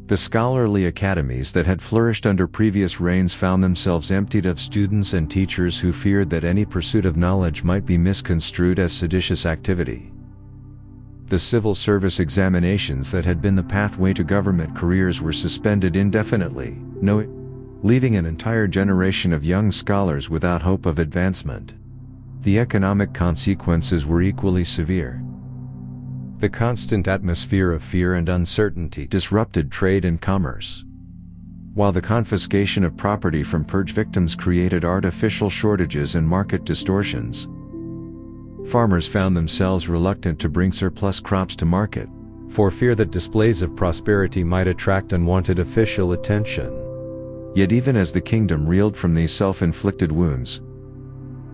The scholarly academies that had flourished under previous reigns found themselves emptied of students and teachers who feared that any pursuit of knowledge might be misconstrued as seditious activity. The civil service examinations that had been the pathway to government careers were suspended indefinitely, leaving an entire generation of young scholars without hope of advancement. The economic consequences were equally severe. The constant atmosphere of fear and uncertainty disrupted trade and commerce, while the confiscation of property from purge victims created artificial shortages and market distortions. Farmers found themselves reluctant to bring surplus crops to market, for fear that displays of prosperity might attract unwanted official attention. Yet even as the kingdom reeled from these self-inflicted wounds,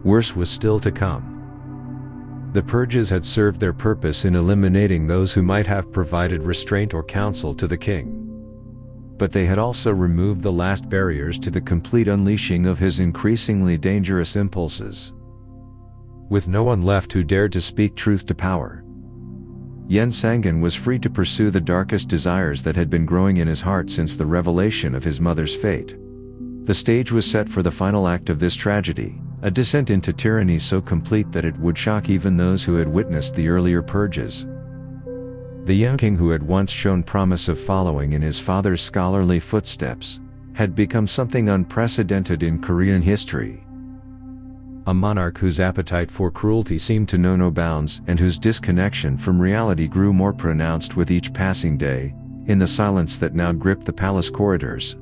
worse was still to come. The purges had served their purpose in eliminating those who might have provided restraint or counsel to the king. But they had also removed the last barriers to the complete unleashing of his increasingly dangerous impulses. With no one left who dared to speak truth to power, Yeonsangun was free to pursue the darkest desires that had been growing in his heart since the revelation of his mother's fate. The stage was set for the final act of this tragedy, a descent into tyranny so complete that it would shock even those who had witnessed the earlier purges. The young king who had once shown promise of following in his father's scholarly footsteps had become something unprecedented in Korean history. A monarch whose appetite for cruelty seemed to know no bounds and whose disconnection from reality grew more pronounced with each passing day, in the silence that now gripped the palace corridors.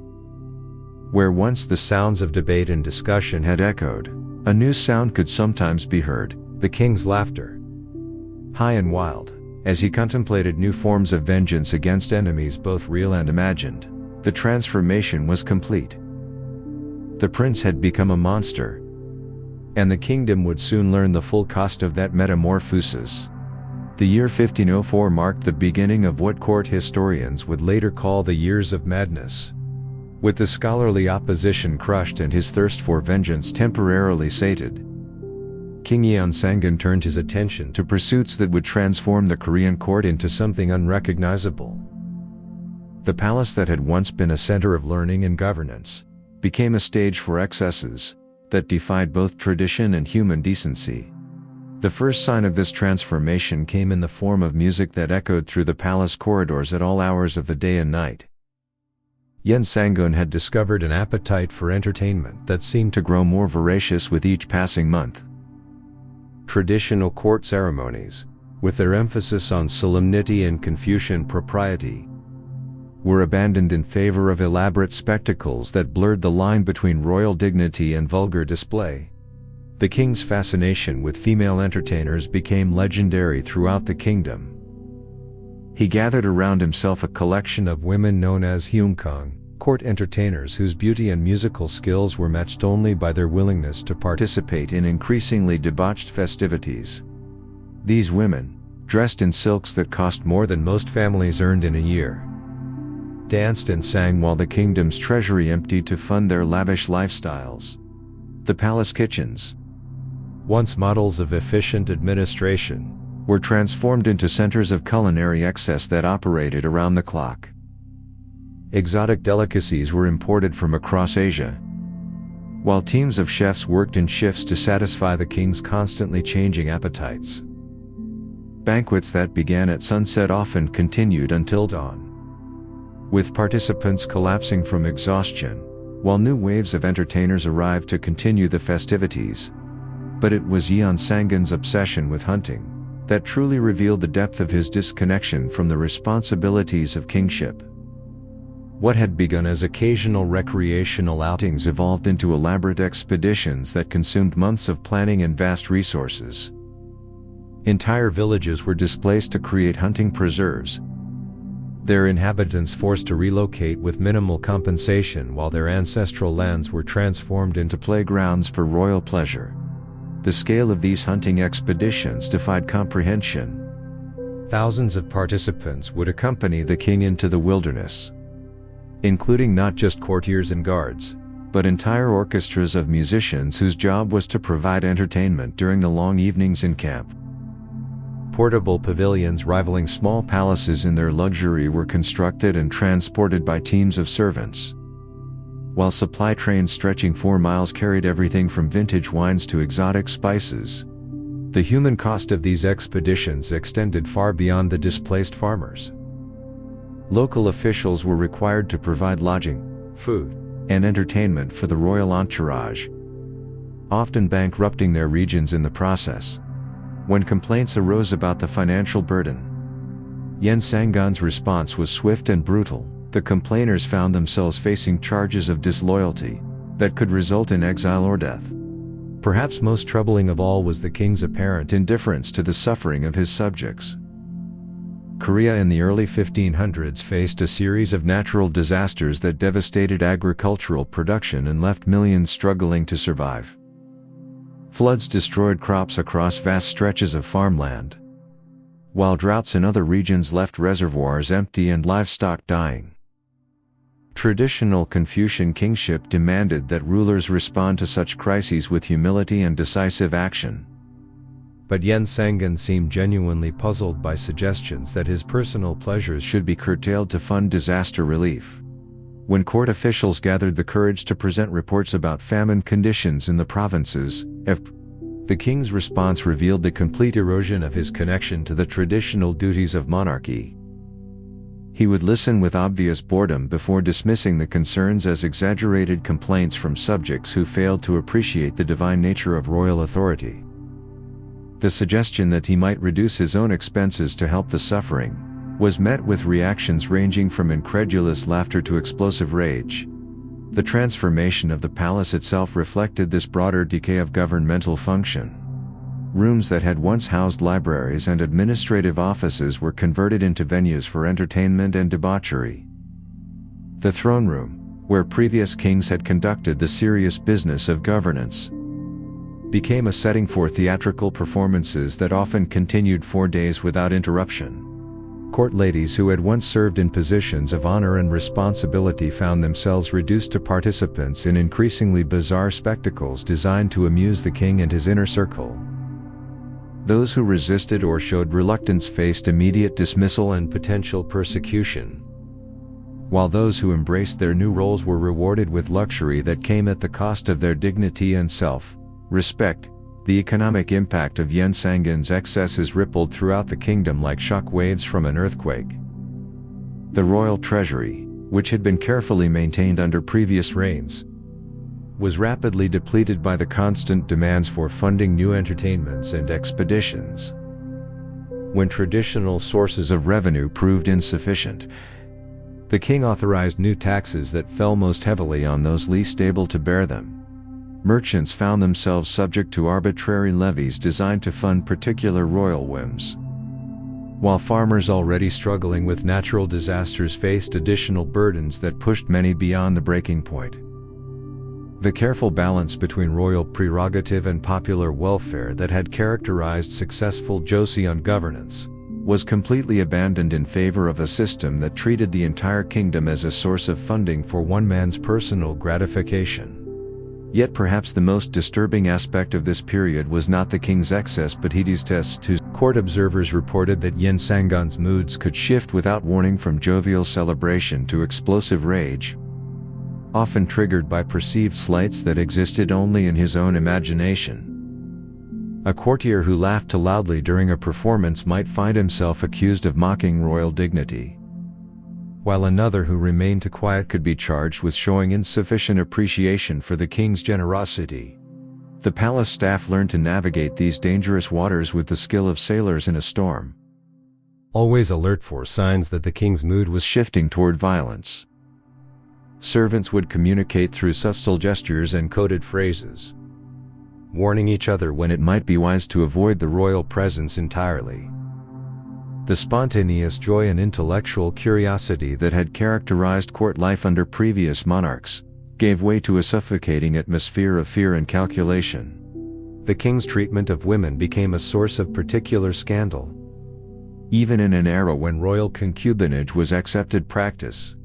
Where once the sounds of debate and discussion had echoed, a new sound could sometimes be heard, the king's laughter. High and wild, as he contemplated new forms of vengeance against enemies both real and imagined, The transformation was complete. The prince had become a monster, and the kingdom would soon learn the full cost of that metamorphosis. The year 1504 marked the beginning of what court historians would later call the Years of Madness. With the scholarly opposition crushed and his thirst for vengeance temporarily sated, King Yeonsangun turned his attention to pursuits that would transform the Korean court into something unrecognizable. The palace that had once been a center of learning and governance became a stage for excesses that defied both tradition and human decency. The first sign of this transformation came in the form of music that echoed through the palace corridors at all hours of the day and night. Yeonsangun had discovered an appetite for entertainment that seemed to grow more voracious with each passing month. Traditional court ceremonies, with their emphasis on solemnity and Confucian propriety, were abandoned in favor of elaborate spectacles that blurred the line between royal dignity and vulgar display. The king's fascination with female entertainers became legendary throughout the kingdom. He gathered around himself a collection of women known as Jungjong, court entertainers whose beauty and musical skills were matched only by their willingness to participate in increasingly debauched festivities. These women, dressed in silks that cost more than most families earned in a year, danced and sang while the kingdom's treasury emptied to fund their lavish lifestyles. The palace kitchens, once models of efficient administration, were transformed into centers of culinary excess that operated around the clock. Exotic delicacies were imported from across Asia, while teams of chefs worked in shifts to satisfy the king's constantly changing appetites. Banquets that began at sunset often continued until dawn, with participants collapsing from exhaustion, while new waves of entertainers arrived to continue the festivities. But it was Yeonsangun's obsession with hunting that truly revealed the depth of his disconnection from the responsibilities of kingship. What had begun as occasional recreational outings evolved into elaborate expeditions that consumed months of planning and vast resources. Entire villages were displaced to create hunting preserves, their inhabitants forced to relocate with minimal compensation while their ancestral lands were transformed into playgrounds for royal pleasure. The scale of these hunting expeditions defied comprehension. Thousands of participants would accompany the king into the wilderness, including not just courtiers and guards, but entire orchestras of musicians whose job was to provide entertainment during the long evenings in camp. Portable pavilions rivaling small palaces in their luxury were constructed and transported by teams of servants, while supply trains stretching 4 miles carried everything from vintage wines to exotic spices. The human cost of these expeditions extended far beyond the displaced farmers. Local officials were required to provide lodging, food, and entertainment for the royal entourage, often bankrupting their regions in the process. When complaints arose about the financial burden, Yeonsangun's response was swift and brutal. The complainers found themselves facing charges of disloyalty that could result in exile or death. Perhaps most troubling of all was the king's apparent indifference to the suffering of his subjects. Korea in the early 1500s faced a series of natural disasters that devastated agricultural production and left millions struggling to survive. Floods destroyed crops across vast stretches of farmland, while droughts in other regions left reservoirs empty and livestock dying. Traditional Confucian kingship demanded that rulers respond to such crises with humility and decisive action. But Yeonsangun seemed genuinely puzzled by suggestions that his personal pleasures should be curtailed to fund disaster relief. When court officials gathered the courage to present reports about famine conditions in the provinces, the king's response revealed the complete erosion of his connection to the traditional duties of monarchy. He would listen with obvious boredom before dismissing the concerns as exaggerated complaints from subjects who failed to appreciate the divine nature of royal authority. The suggestion that he might reduce his own expenses to help the suffering was met with reactions ranging from incredulous laughter to explosive rage. The transformation of the palace itself reflected this broader decay of governmental function. Rooms that had once housed libraries and administrative offices were converted into venues for entertainment and debauchery. The throne room, where previous kings had conducted the serious business of governance, became a setting for theatrical performances that often continued 4 days without interruption. Court ladies who had once served in positions of honor and responsibility found themselves reduced to participants in increasingly bizarre spectacles designed to amuse the king and his inner circle. Those who resisted or showed reluctance faced immediate dismissal and potential persecution, while those who embraced their new roles were rewarded with luxury that came at the cost of their dignity and self-respect. The economic impact of Yeonsangun's excesses rippled throughout the kingdom like shock waves from an earthquake. The royal treasury, which had been carefully maintained under previous reigns, was rapidly depleted by the constant demands for funding new entertainments and expeditions. When traditional sources of revenue proved insufficient, the king authorized new taxes that fell most heavily on those least able to bear them. Merchants found themselves subject to arbitrary levies designed to fund particular royal whims, while farmers already struggling with natural disasters faced additional burdens that pushed many beyond the breaking point. The careful balance between royal prerogative and popular welfare that had characterized successful Joseon governance was completely abandoned in favor of a system that treated the entire kingdom as a source of funding for one man's personal gratification. Yet perhaps the most disturbing aspect of this period was not the king's excess but his tests too. Court observers reported that Yeonsangun's moods could shift without warning from jovial celebration to explosive rage, often triggered by perceived slights that existed only in his own imagination. A courtier who laughed too loudly during a performance might find himself accused of mocking royal dignity, while another who remained too quiet could be charged with showing insufficient appreciation for the king's generosity. The palace staff learned to navigate these dangerous waters with the skill of sailors in a storm, always alert for signs that the king's mood was shifting toward violence. Servants would communicate through subtle gestures and coded phrases, warning each other when it might be wise to avoid the royal presence entirely. The spontaneous joy and intellectual curiosity that had characterized court life under previous monarchs gave way to a suffocating atmosphere of fear and calculation. The king's treatment of women became a source of particular scandal, even in an era when royal concubinage was accepted practice.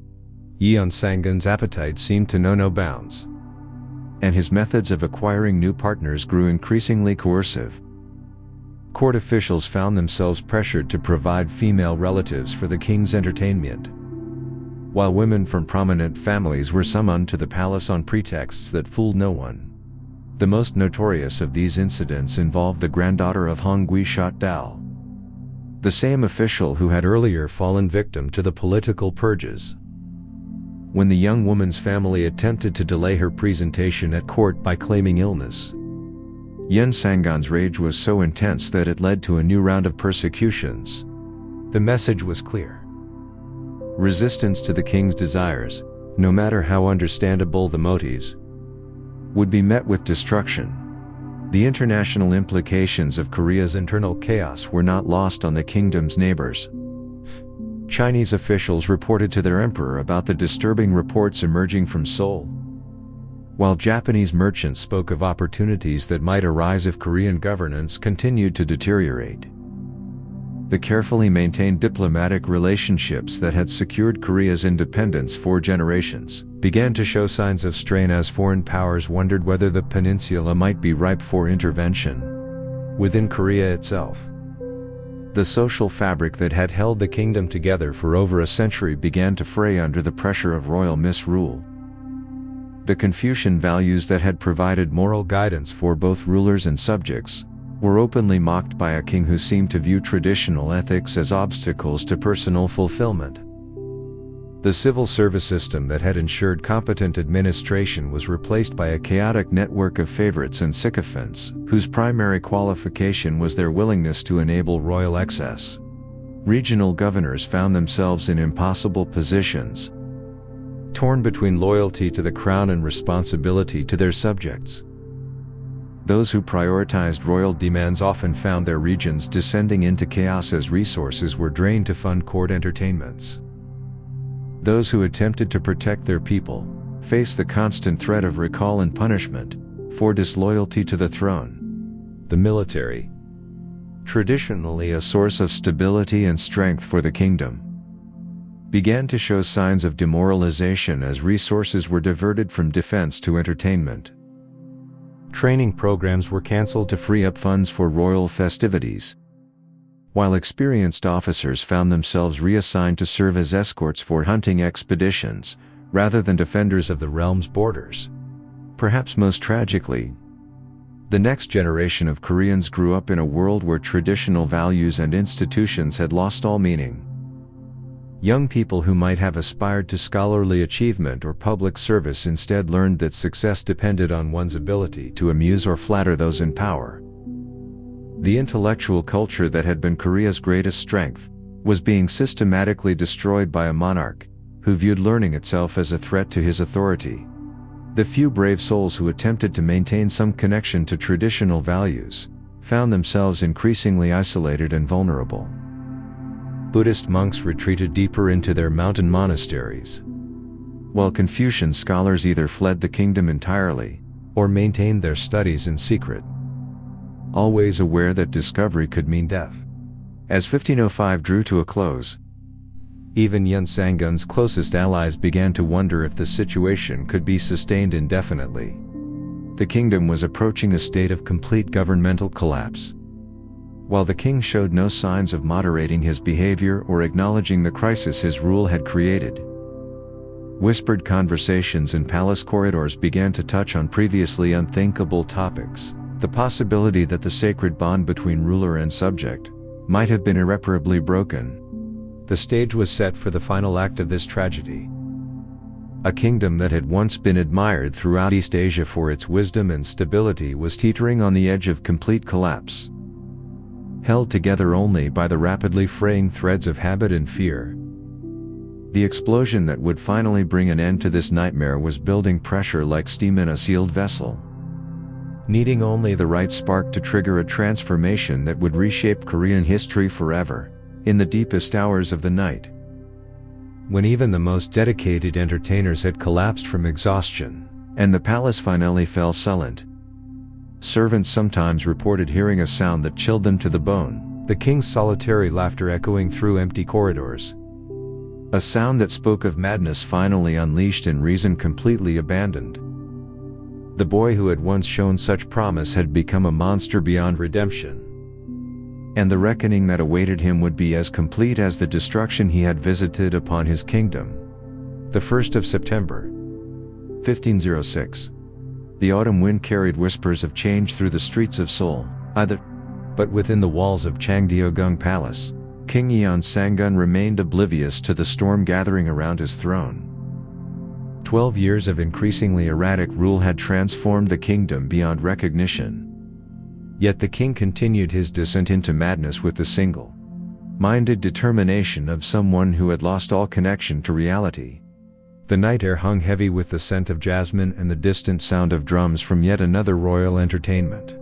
Yeonsangun's appetite seemed to know no bounds, and his methods of acquiring new partners grew increasingly coercive. Court officials found themselves pressured to provide female relatives for the king's entertainment, while women from prominent families were summoned to the palace on pretexts that fooled no one. The most notorious of these incidents involved the granddaughter of Hongui Shatdal, the same official who had earlier fallen victim to the political purges. When the young woman's family attempted to delay her presentation at court by claiming illness, Yeonsangun's rage was so intense that it led to a new round of persecutions. The message was clear: resistance to the king's desires, no matter how understandable the motives, would be met with destruction. The international implications of Korea's internal chaos were not lost on the kingdom's neighbors. Chinese officials reported to their emperor about the disturbing reports emerging from Seoul, while Japanese merchants spoke of opportunities that might arise if Korean governance continued to deteriorate. The carefully maintained diplomatic relationships that had secured Korea's independence for generations began to show signs of strain as foreign powers wondered whether the peninsula might be ripe for intervention within Korea itself. The social fabric that had held the kingdom together for over a century began to fray under the pressure of royal misrule. The Confucian values that had provided moral guidance for both rulers and subjects were openly mocked by a king who seemed to view traditional ethics as obstacles to personal fulfillment. The civil service system that had ensured competent administration was replaced by a chaotic network of favorites and sycophants, whose primary qualification was their willingness to enable royal excess. Regional governors found themselves in impossible positions, torn between loyalty to the crown and responsibility to their subjects. Those who prioritized royal demands often found their regions descending into chaos as resources were drained to fund court entertainments. Those who attempted to protect their people faced the constant threat of recall and punishment for disloyalty to the throne. The military, traditionally a source of stability and strength for the kingdom, began to show signs of demoralization as resources were diverted from defense to entertainment. Training programs were cancelled to free up funds for royal festivities, while experienced officers found themselves reassigned to serve as escorts for hunting expeditions, rather than defenders of the realm's borders. Perhaps most tragically, the next generation of Koreans grew up in a world where traditional values and institutions had lost all meaning. Young people who might have aspired to scholarly achievement or public service instead learned that success depended on one's ability to amuse or flatter those in power. The intellectual culture that had been Korea's greatest strength was being systematically destroyed by a monarch who viewed learning itself as a threat to his authority. The few brave souls who attempted to maintain some connection to traditional values found themselves increasingly isolated and vulnerable. Buddhist monks retreated deeper into their mountain monasteries, while Confucian scholars either fled the kingdom entirely or maintained their studies in secret, always aware that discovery could mean death. As 1505 drew to a close, even Yeonsangun's closest allies began to wonder if the situation could be sustained indefinitely. The kingdom was approaching a state of complete governmental collapse. While the king showed no signs of moderating his behavior or acknowledging the crisis his rule had created, whispered conversations in palace corridors began to touch on previously unthinkable topics. The possibility that the sacred bond between ruler and subject might have been irreparably broken. The stage was set for the final act of this tragedy. A kingdom that had once been admired throughout East Asia for its wisdom and stability was teetering on the edge of complete collapse. Held together only by the rapidly fraying threads of habit and fear, the explosion that would finally bring an end to this nightmare was building pressure like steam in a sealed vessel, needing only the right spark to trigger a transformation that would reshape Korean history forever. In the deepest hours of the night, when even the most dedicated entertainers had collapsed from exhaustion, and the palace finally fell silent, servants sometimes reported hearing a sound that chilled them to the bone, the king's solitary laughter echoing through empty corridors. A sound that spoke of madness finally unleashed and reason completely abandoned. The boy who had once shown such promise had become a monster beyond redemption, and the reckoning that awaited him would be as complete as the destruction he had visited upon his kingdom. The 1st of September, 1506. The autumn wind carried whispers of change through the streets of Seoul, but within the walls of Changdeokgung Palace, King Yeonsangun remained oblivious to the storm gathering around his throne. 12 years of increasingly erratic rule had transformed the kingdom beyond recognition. Yet the king continued his descent into madness with the single-minded determination of someone who had lost all connection to reality. The night air hung heavy with the scent of jasmine and the distant sound of drums from yet another royal entertainment.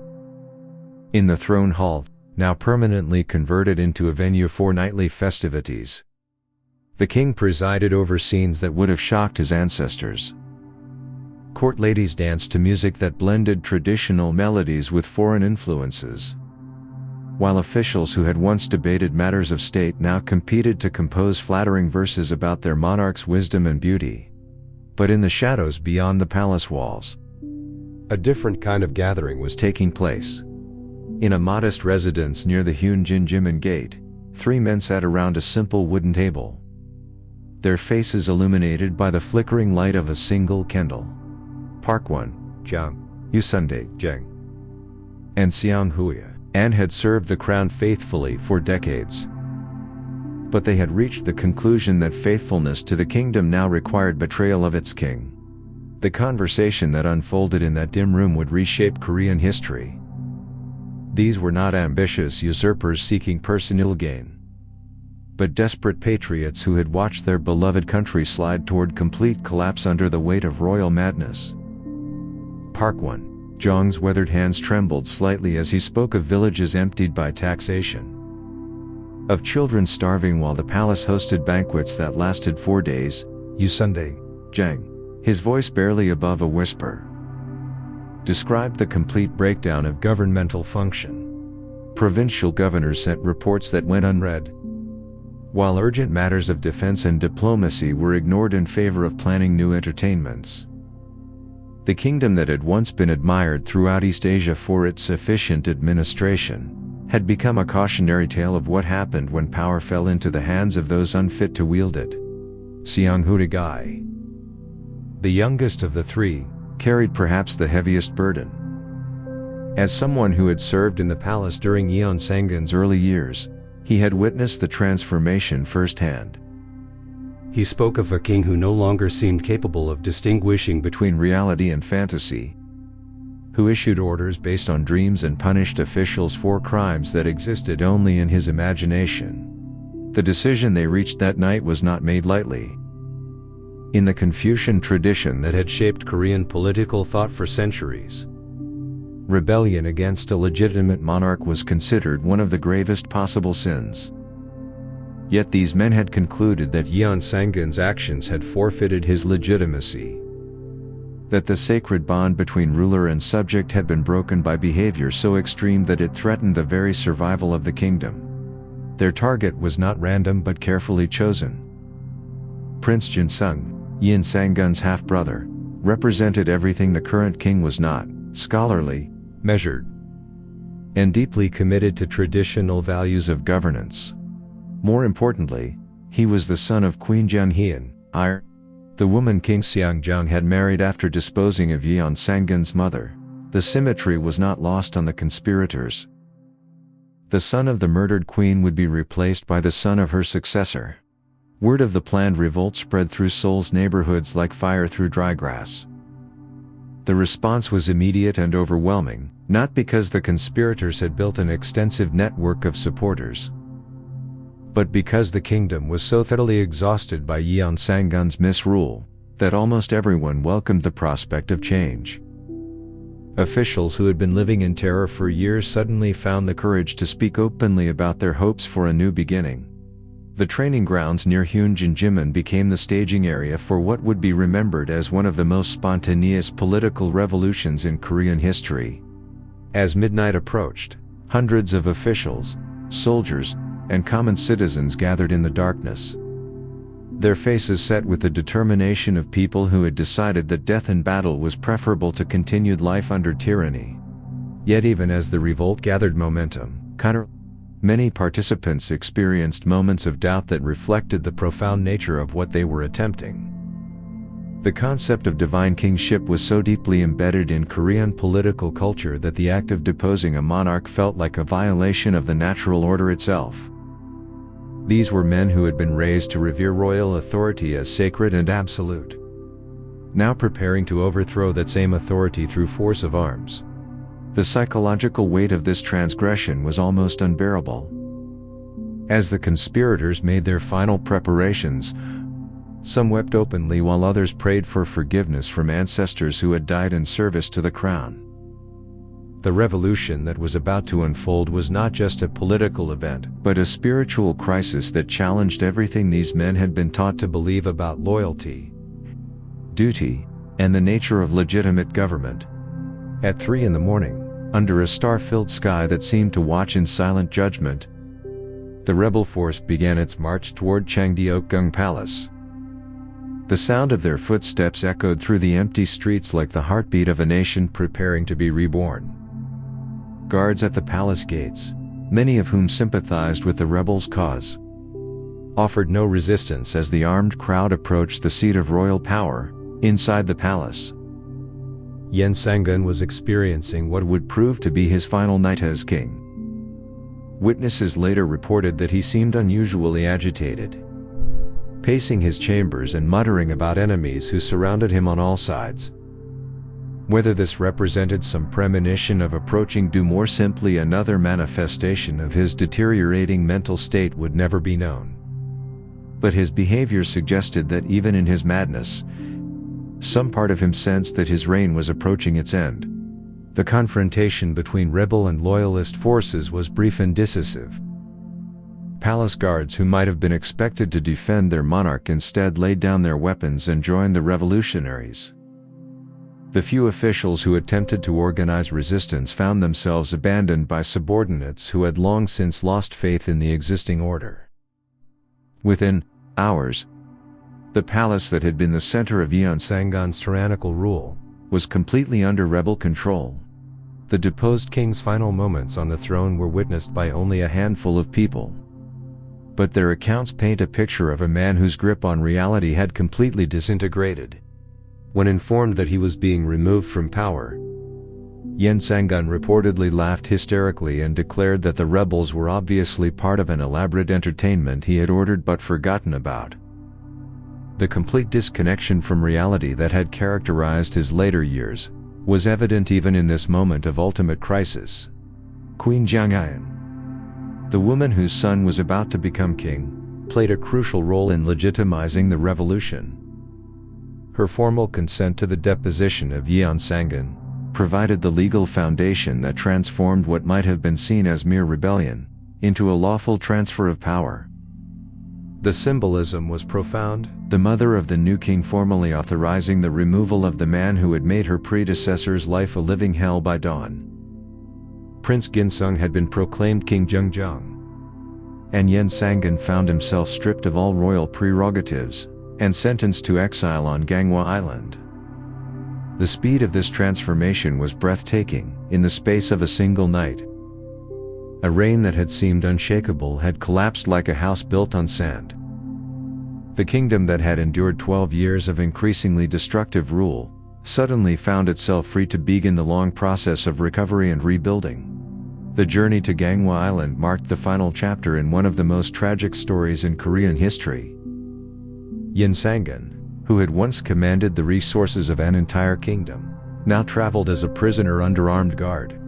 In the throne hall, now permanently converted into a venue for nightly festivities, the king presided over scenes that would have shocked his ancestors. Court ladies danced to music that blended traditional melodies with foreign influences, while officials who had once debated matters of state now competed to compose flattering verses about their monarch's wisdom and beauty. But in the shadows beyond the palace walls, a different kind of gathering was taking place. In a modest residence near the Jungjong Gate, 3 men sat around a simple wooden table, their faces illuminated by the flickering light of a single candle. Park Won-jung, Yeonsangun, and Seong-huya had served the crown faithfully for decades. But they had reached the conclusion that faithfulness to the kingdom now required betrayal of its king. The conversation that unfolded in that dim room would reshape Korean history. These were not ambitious usurpers seeking personal gain, but desperate patriots who had watched their beloved country slide toward complete collapse under the weight of royal madness. Park Won-jung's weathered hands trembled slightly as he spoke of villages emptied by taxation, of children starving while the palace hosted banquets that lasted 4 days, Jang, his voice barely above a whisper, described the complete breakdown of governmental function. Provincial governors sent reports that went unread, while urgent matters of defense and diplomacy were ignored in favor of planning new entertainments. The kingdom that had once been admired throughout East Asia for its efficient administration had become a cautionary tale of what happened when power fell into the hands of those unfit to wield it. Seong Hudagai, the youngest of the three, carried perhaps the heaviest burden. As someone who had served in the palace during Yeonsangun's early years, he had witnessed the transformation firsthand. He spoke of a king who no longer seemed capable of distinguishing between reality and fantasy, who issued orders based on dreams and punished officials for crimes that existed only in his imagination. The decision they reached that night was not made lightly. In the Confucian tradition that had shaped Korean political thought for centuries, rebellion against a legitimate monarch was considered one of the gravest possible sins. Yet these men had concluded that Yeonsangun's actions had forfeited his legitimacy, that the sacred bond between ruler and subject had been broken by behavior so extreme that it threatened the very survival of the kingdom. Their target was not random but carefully chosen. Prince Jungjong, Yeonsangun's half-brother, represented everything the current king was not: scholarly, measured, and deeply committed to traditional values of governance. More importantly, he was the son of Queen Junghyeon, the woman King Seongjong had married after disposing of Yeonsangun's mother. The symmetry was not lost on the conspirators. The son of the murdered queen would be replaced by the son of her successor. Word of the planned revolt spread through Seoul's neighborhoods like fire through dry grass. The response was immediate and overwhelming, not because the conspirators had built an extensive network of supporters, but because the kingdom was so thoroughly exhausted by Yeonsangun's misrule that almost everyone welcomed the prospect of change. Officials who had been living in terror for years suddenly found the courage to speak openly about their hopes for a new beginning. The training grounds near Hunjinjimun became the staging area for what would be remembered as one of the most spontaneous political revolutions in Korean history. As midnight approached, hundreds of officials, soldiers, and common citizens gathered in the darkness, their faces set with the determination of people who had decided that death in battle was preferable to continued life under tyranny. Yet even as the revolt gathered momentum, many participants experienced moments of doubt that reflected the profound nature of what they were attempting. The concept of divine kingship was so deeply embedded in Korean political culture that the act of deposing a monarch felt like a violation of the natural order itself. These were men who had been raised to revere royal authority as sacred and absolute, now preparing to overthrow that same authority through force of arms. The psychological weight of this transgression was almost unbearable. As the conspirators made their final preparations, some wept openly while others prayed for forgiveness from ancestors who had died in service to the crown. The revolution that was about to unfold was not just a political event, but a spiritual crisis that challenged everything these men had been taught to believe about loyalty, duty, and the nature of legitimate government. At 3 a.m, under a star-filled sky that seemed to watch in silent judgment, the rebel force began its march toward Changdeokgung Palace. The sound of their footsteps echoed through the empty streets like the heartbeat of a nation preparing to be reborn. Guards at the palace gates, many of whom sympathized with the rebels' cause, offered no resistance as the armed crowd approached the seat of royal power, inside the palace. Yeonsangun was experiencing what would prove to be his final night as king. Witnesses later reported that he seemed unusually agitated, pacing his chambers and muttering about enemies who surrounded him on all sides. Whether this represented some premonition of approaching doom or simply another manifestation of his deteriorating mental state would never be known. But his behavior suggested that even in his madness, some part of him sensed that his reign was approaching its end. The confrontation between rebel and loyalist forces was brief and decisive, palace guards who might have been expected to defend their monarch instead laid down their weapons and joined the revolutionaries. The few officials who attempted to organize resistance found themselves abandoned by subordinates who had long since lost faith in the existing order. Within hours, the palace that had been the center of Yeonsangun's tyrannical rule was completely under rebel control. The deposed king's final moments on the throne were witnessed by only a handful of people. But their accounts paint a picture of a man whose grip on reality had completely disintegrated. When informed that he was being removed from power, Yeonsangun reportedly laughed hysterically and declared that the rebels were obviously part of an elaborate entertainment he had ordered but forgotten about. The complete disconnection from reality that had characterized his later years was evident even in this moment of ultimate crisis. Queen Jungjong, the woman whose son was about to become king, played a crucial role in legitimizing the revolution. Her formal consent to the deposition of Yeonsangun provided the legal foundation that transformed what might have been seen as mere rebellion into a lawful transfer of power. The symbolism was profound, the mother of the new king formally authorizing the removal of the man who had made her predecessor's life a living hell by dawn. Prince Ginsung had been proclaimed King Jungjong, and Yeonsangun found himself stripped of all royal prerogatives and sentenced to exile on Gangwon Island. The speed of this transformation was breathtaking. In the space of a single night, a reign that had seemed unshakable had collapsed like a house built on sand. The kingdom that had endured 12 years of increasingly destructive rule suddenly found itself free to begin the long process of recovery and rebuilding. The journey to Gangwon Island marked the final chapter in one of the most tragic stories in Korean history. Yeonsangun, who had once commanded the resources of an entire kingdom, now traveled as a prisoner under armed guard.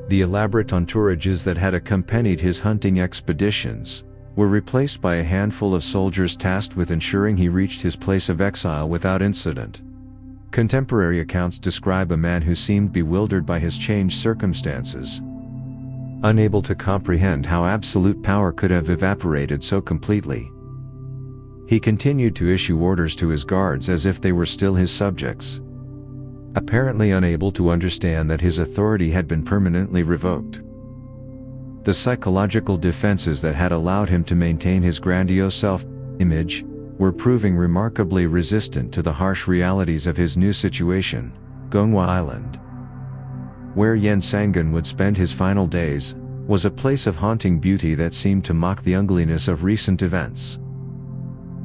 The elaborate entourages that had accompanied his hunting expeditions were replaced by a handful of soldiers tasked with ensuring he reached his place of exile without incident. Contemporary accounts describe a man who seemed bewildered by his changed circumstances, unable to comprehend how absolute power could have evaporated so completely. He continued to issue orders to his guards as if they were still his subjects, apparently unable to understand that his authority had been permanently revoked. The psychological defenses that had allowed him to maintain his grandiose self-image were proving remarkably resistant to the harsh realities of his new situation, Gangwon Island. Where Yeonsangun would spend his final days was a place of haunting beauty that seemed to mock the ugliness of recent events.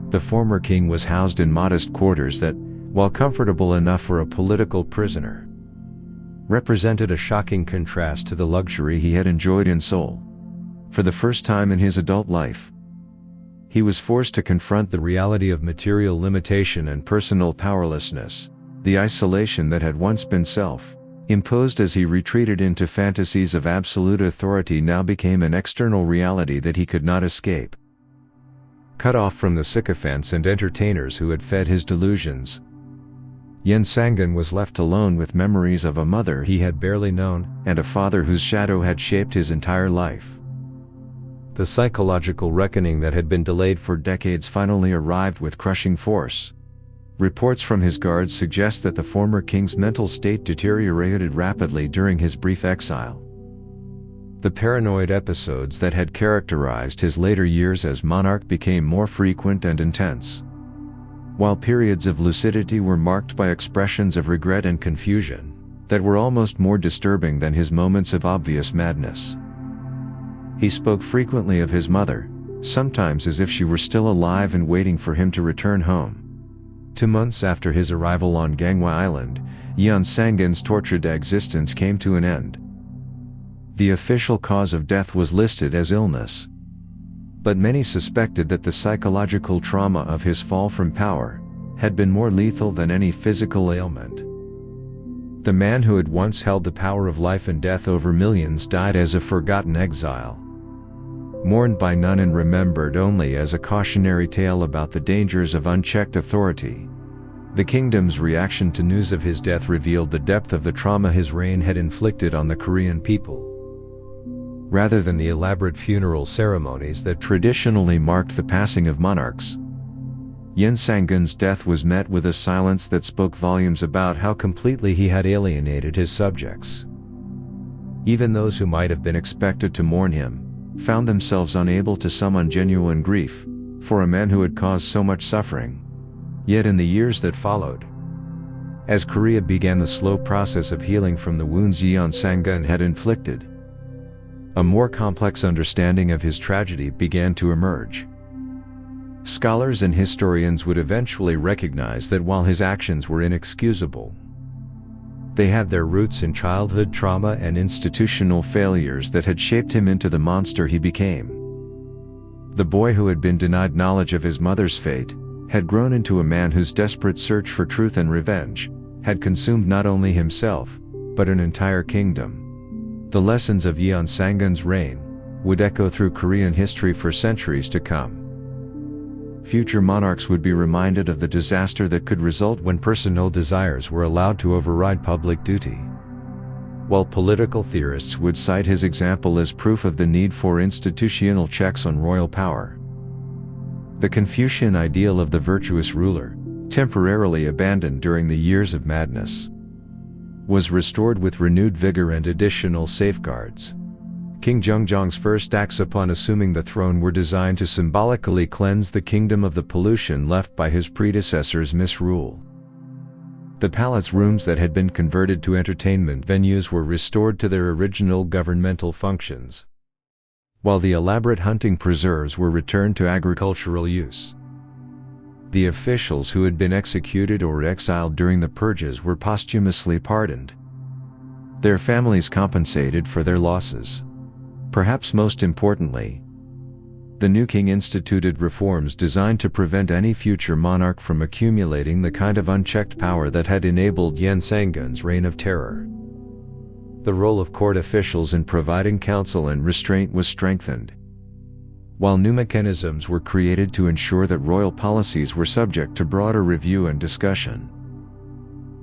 The former king was housed in modest quarters that, while comfortable enough for a political prisoner, represented a shocking contrast to the luxury he had enjoyed in Seoul. For the first time in his adult life, he was forced to confront the reality of material limitation and personal powerlessness. The isolation that had once been self-imposed as he retreated into fantasies of absolute authority now became an external reality that he could not escape. Cut off from the sycophants and entertainers who had fed his delusions, Yeonsangun was left alone with memories of a mother he had barely known, and a father whose shadow had shaped his entire life. The psychological reckoning that had been delayed for decades finally arrived with crushing force. Reports from his guards suggest that the former king's mental state deteriorated rapidly during his brief exile. The paranoid episodes that had characterized his later years as monarch became more frequent and intense, while periods of lucidity were marked by expressions of regret and confusion that were almost more disturbing than his moments of obvious madness. He spoke frequently of his mother, sometimes as if she were still alive and waiting for him to return home. 2 months after his arrival on Gangwon Island, Yeonsangun's tortured existence came to an end. The official cause of death was listed as illness, but many suspected that the psychological trauma of his fall from power had been more lethal than any physical ailment. The man who had once held the power of life and death over millions died as a forgotten exile, mourned by none and remembered only as a cautionary tale about the dangers of unchecked authority. The kingdom's reaction to news of his death revealed the depth of the trauma his reign had inflicted on the Korean people. rather than the elaborate funeral ceremonies that traditionally marked the passing of monarchs. Yeonsangun's death was met with a silence that spoke volumes about how completely he had alienated his subjects. Even those who might have been expected to mourn him found themselves unable to summon genuine grief for a man who had caused so much suffering. Yet in the years that followed, as Korea began the slow process of healing from the wounds Yeonsangun had inflicted, a more complex understanding of his tragedy began to emerge. Scholars and historians would eventually recognize that while his actions were inexcusable, they had their roots in childhood trauma and institutional failures that had shaped him into the monster he became. The boy who had been denied knowledge of his mother's fate had grown into a man whose desperate search for truth and revenge had consumed not only himself, but an entire kingdom. The lessons of Yeonsangun's reign would echo through Korean history for centuries to come. Future monarchs would be reminded of the disaster that could result when personal desires were allowed to override public duty, while political theorists would cite his example as proof of the need for institutional checks on royal power. The Confucian ideal of the virtuous ruler, temporarily abandoned during the years of madness, was restored with renewed vigor and additional safeguards. King Jungjong's first acts upon assuming the throne were designed to symbolically cleanse the kingdom of the pollution left by his predecessor's misrule. The palace rooms that had been converted to entertainment venues were restored to their original governmental functions, while the elaborate hunting preserves were returned to agricultural use. The officials who had been executed or exiled during the Purges were posthumously pardoned, their families compensated for their losses. Perhaps most importantly, the new king instituted reforms designed to prevent any future monarch from accumulating the kind of unchecked power that had enabled Yeonsangun's reign of terror. The role of court officials in providing counsel and restraint was strengthened, while new mechanisms were created to ensure that royal policies were subject to broader review and discussion.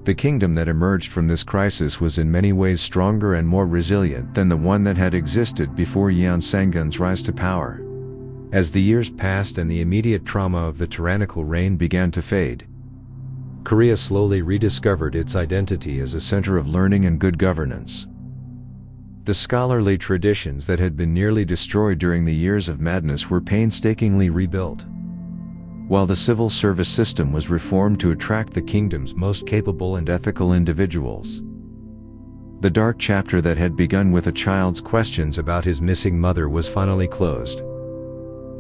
The kingdom that emerged from this crisis was in many ways stronger and more resilient than the one that had existed before Yeonsangun's rise to power. As the years passed and the immediate trauma of the tyrannical reign began to fade, Korea slowly rediscovered its identity as a center of learning and good governance. The scholarly traditions that had been nearly destroyed during the years of madness were painstakingly rebuilt, while the civil service system was reformed to attract the kingdom's most capable and ethical individuals. The dark chapter that had begun with a child's questions about his missing mother was finally closed,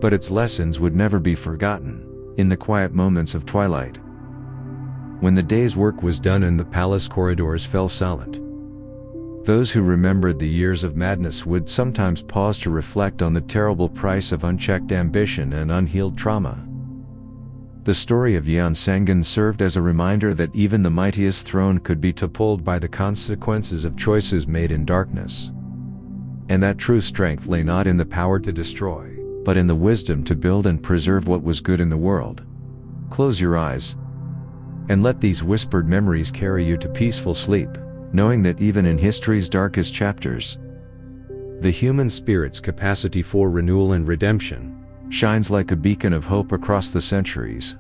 but its lessons would never be forgotten. In the quiet moments of twilight, when the day's work was done and the palace corridors fell silent, those who remembered the years of madness would sometimes pause to reflect on the terrible price of unchecked ambition and unhealed trauma. The story of Yeonsangun served as a reminder that even the mightiest throne could be toppled by the consequences of choices made in darkness, and that true strength lay not in the power to destroy, but in the wisdom to build and preserve what was good in the world. Close your eyes, and let these whispered memories carry you to peaceful sleep, knowing that even in history's darkest chapters, the human spirit's capacity for renewal and redemption shines like a beacon of hope across the centuries.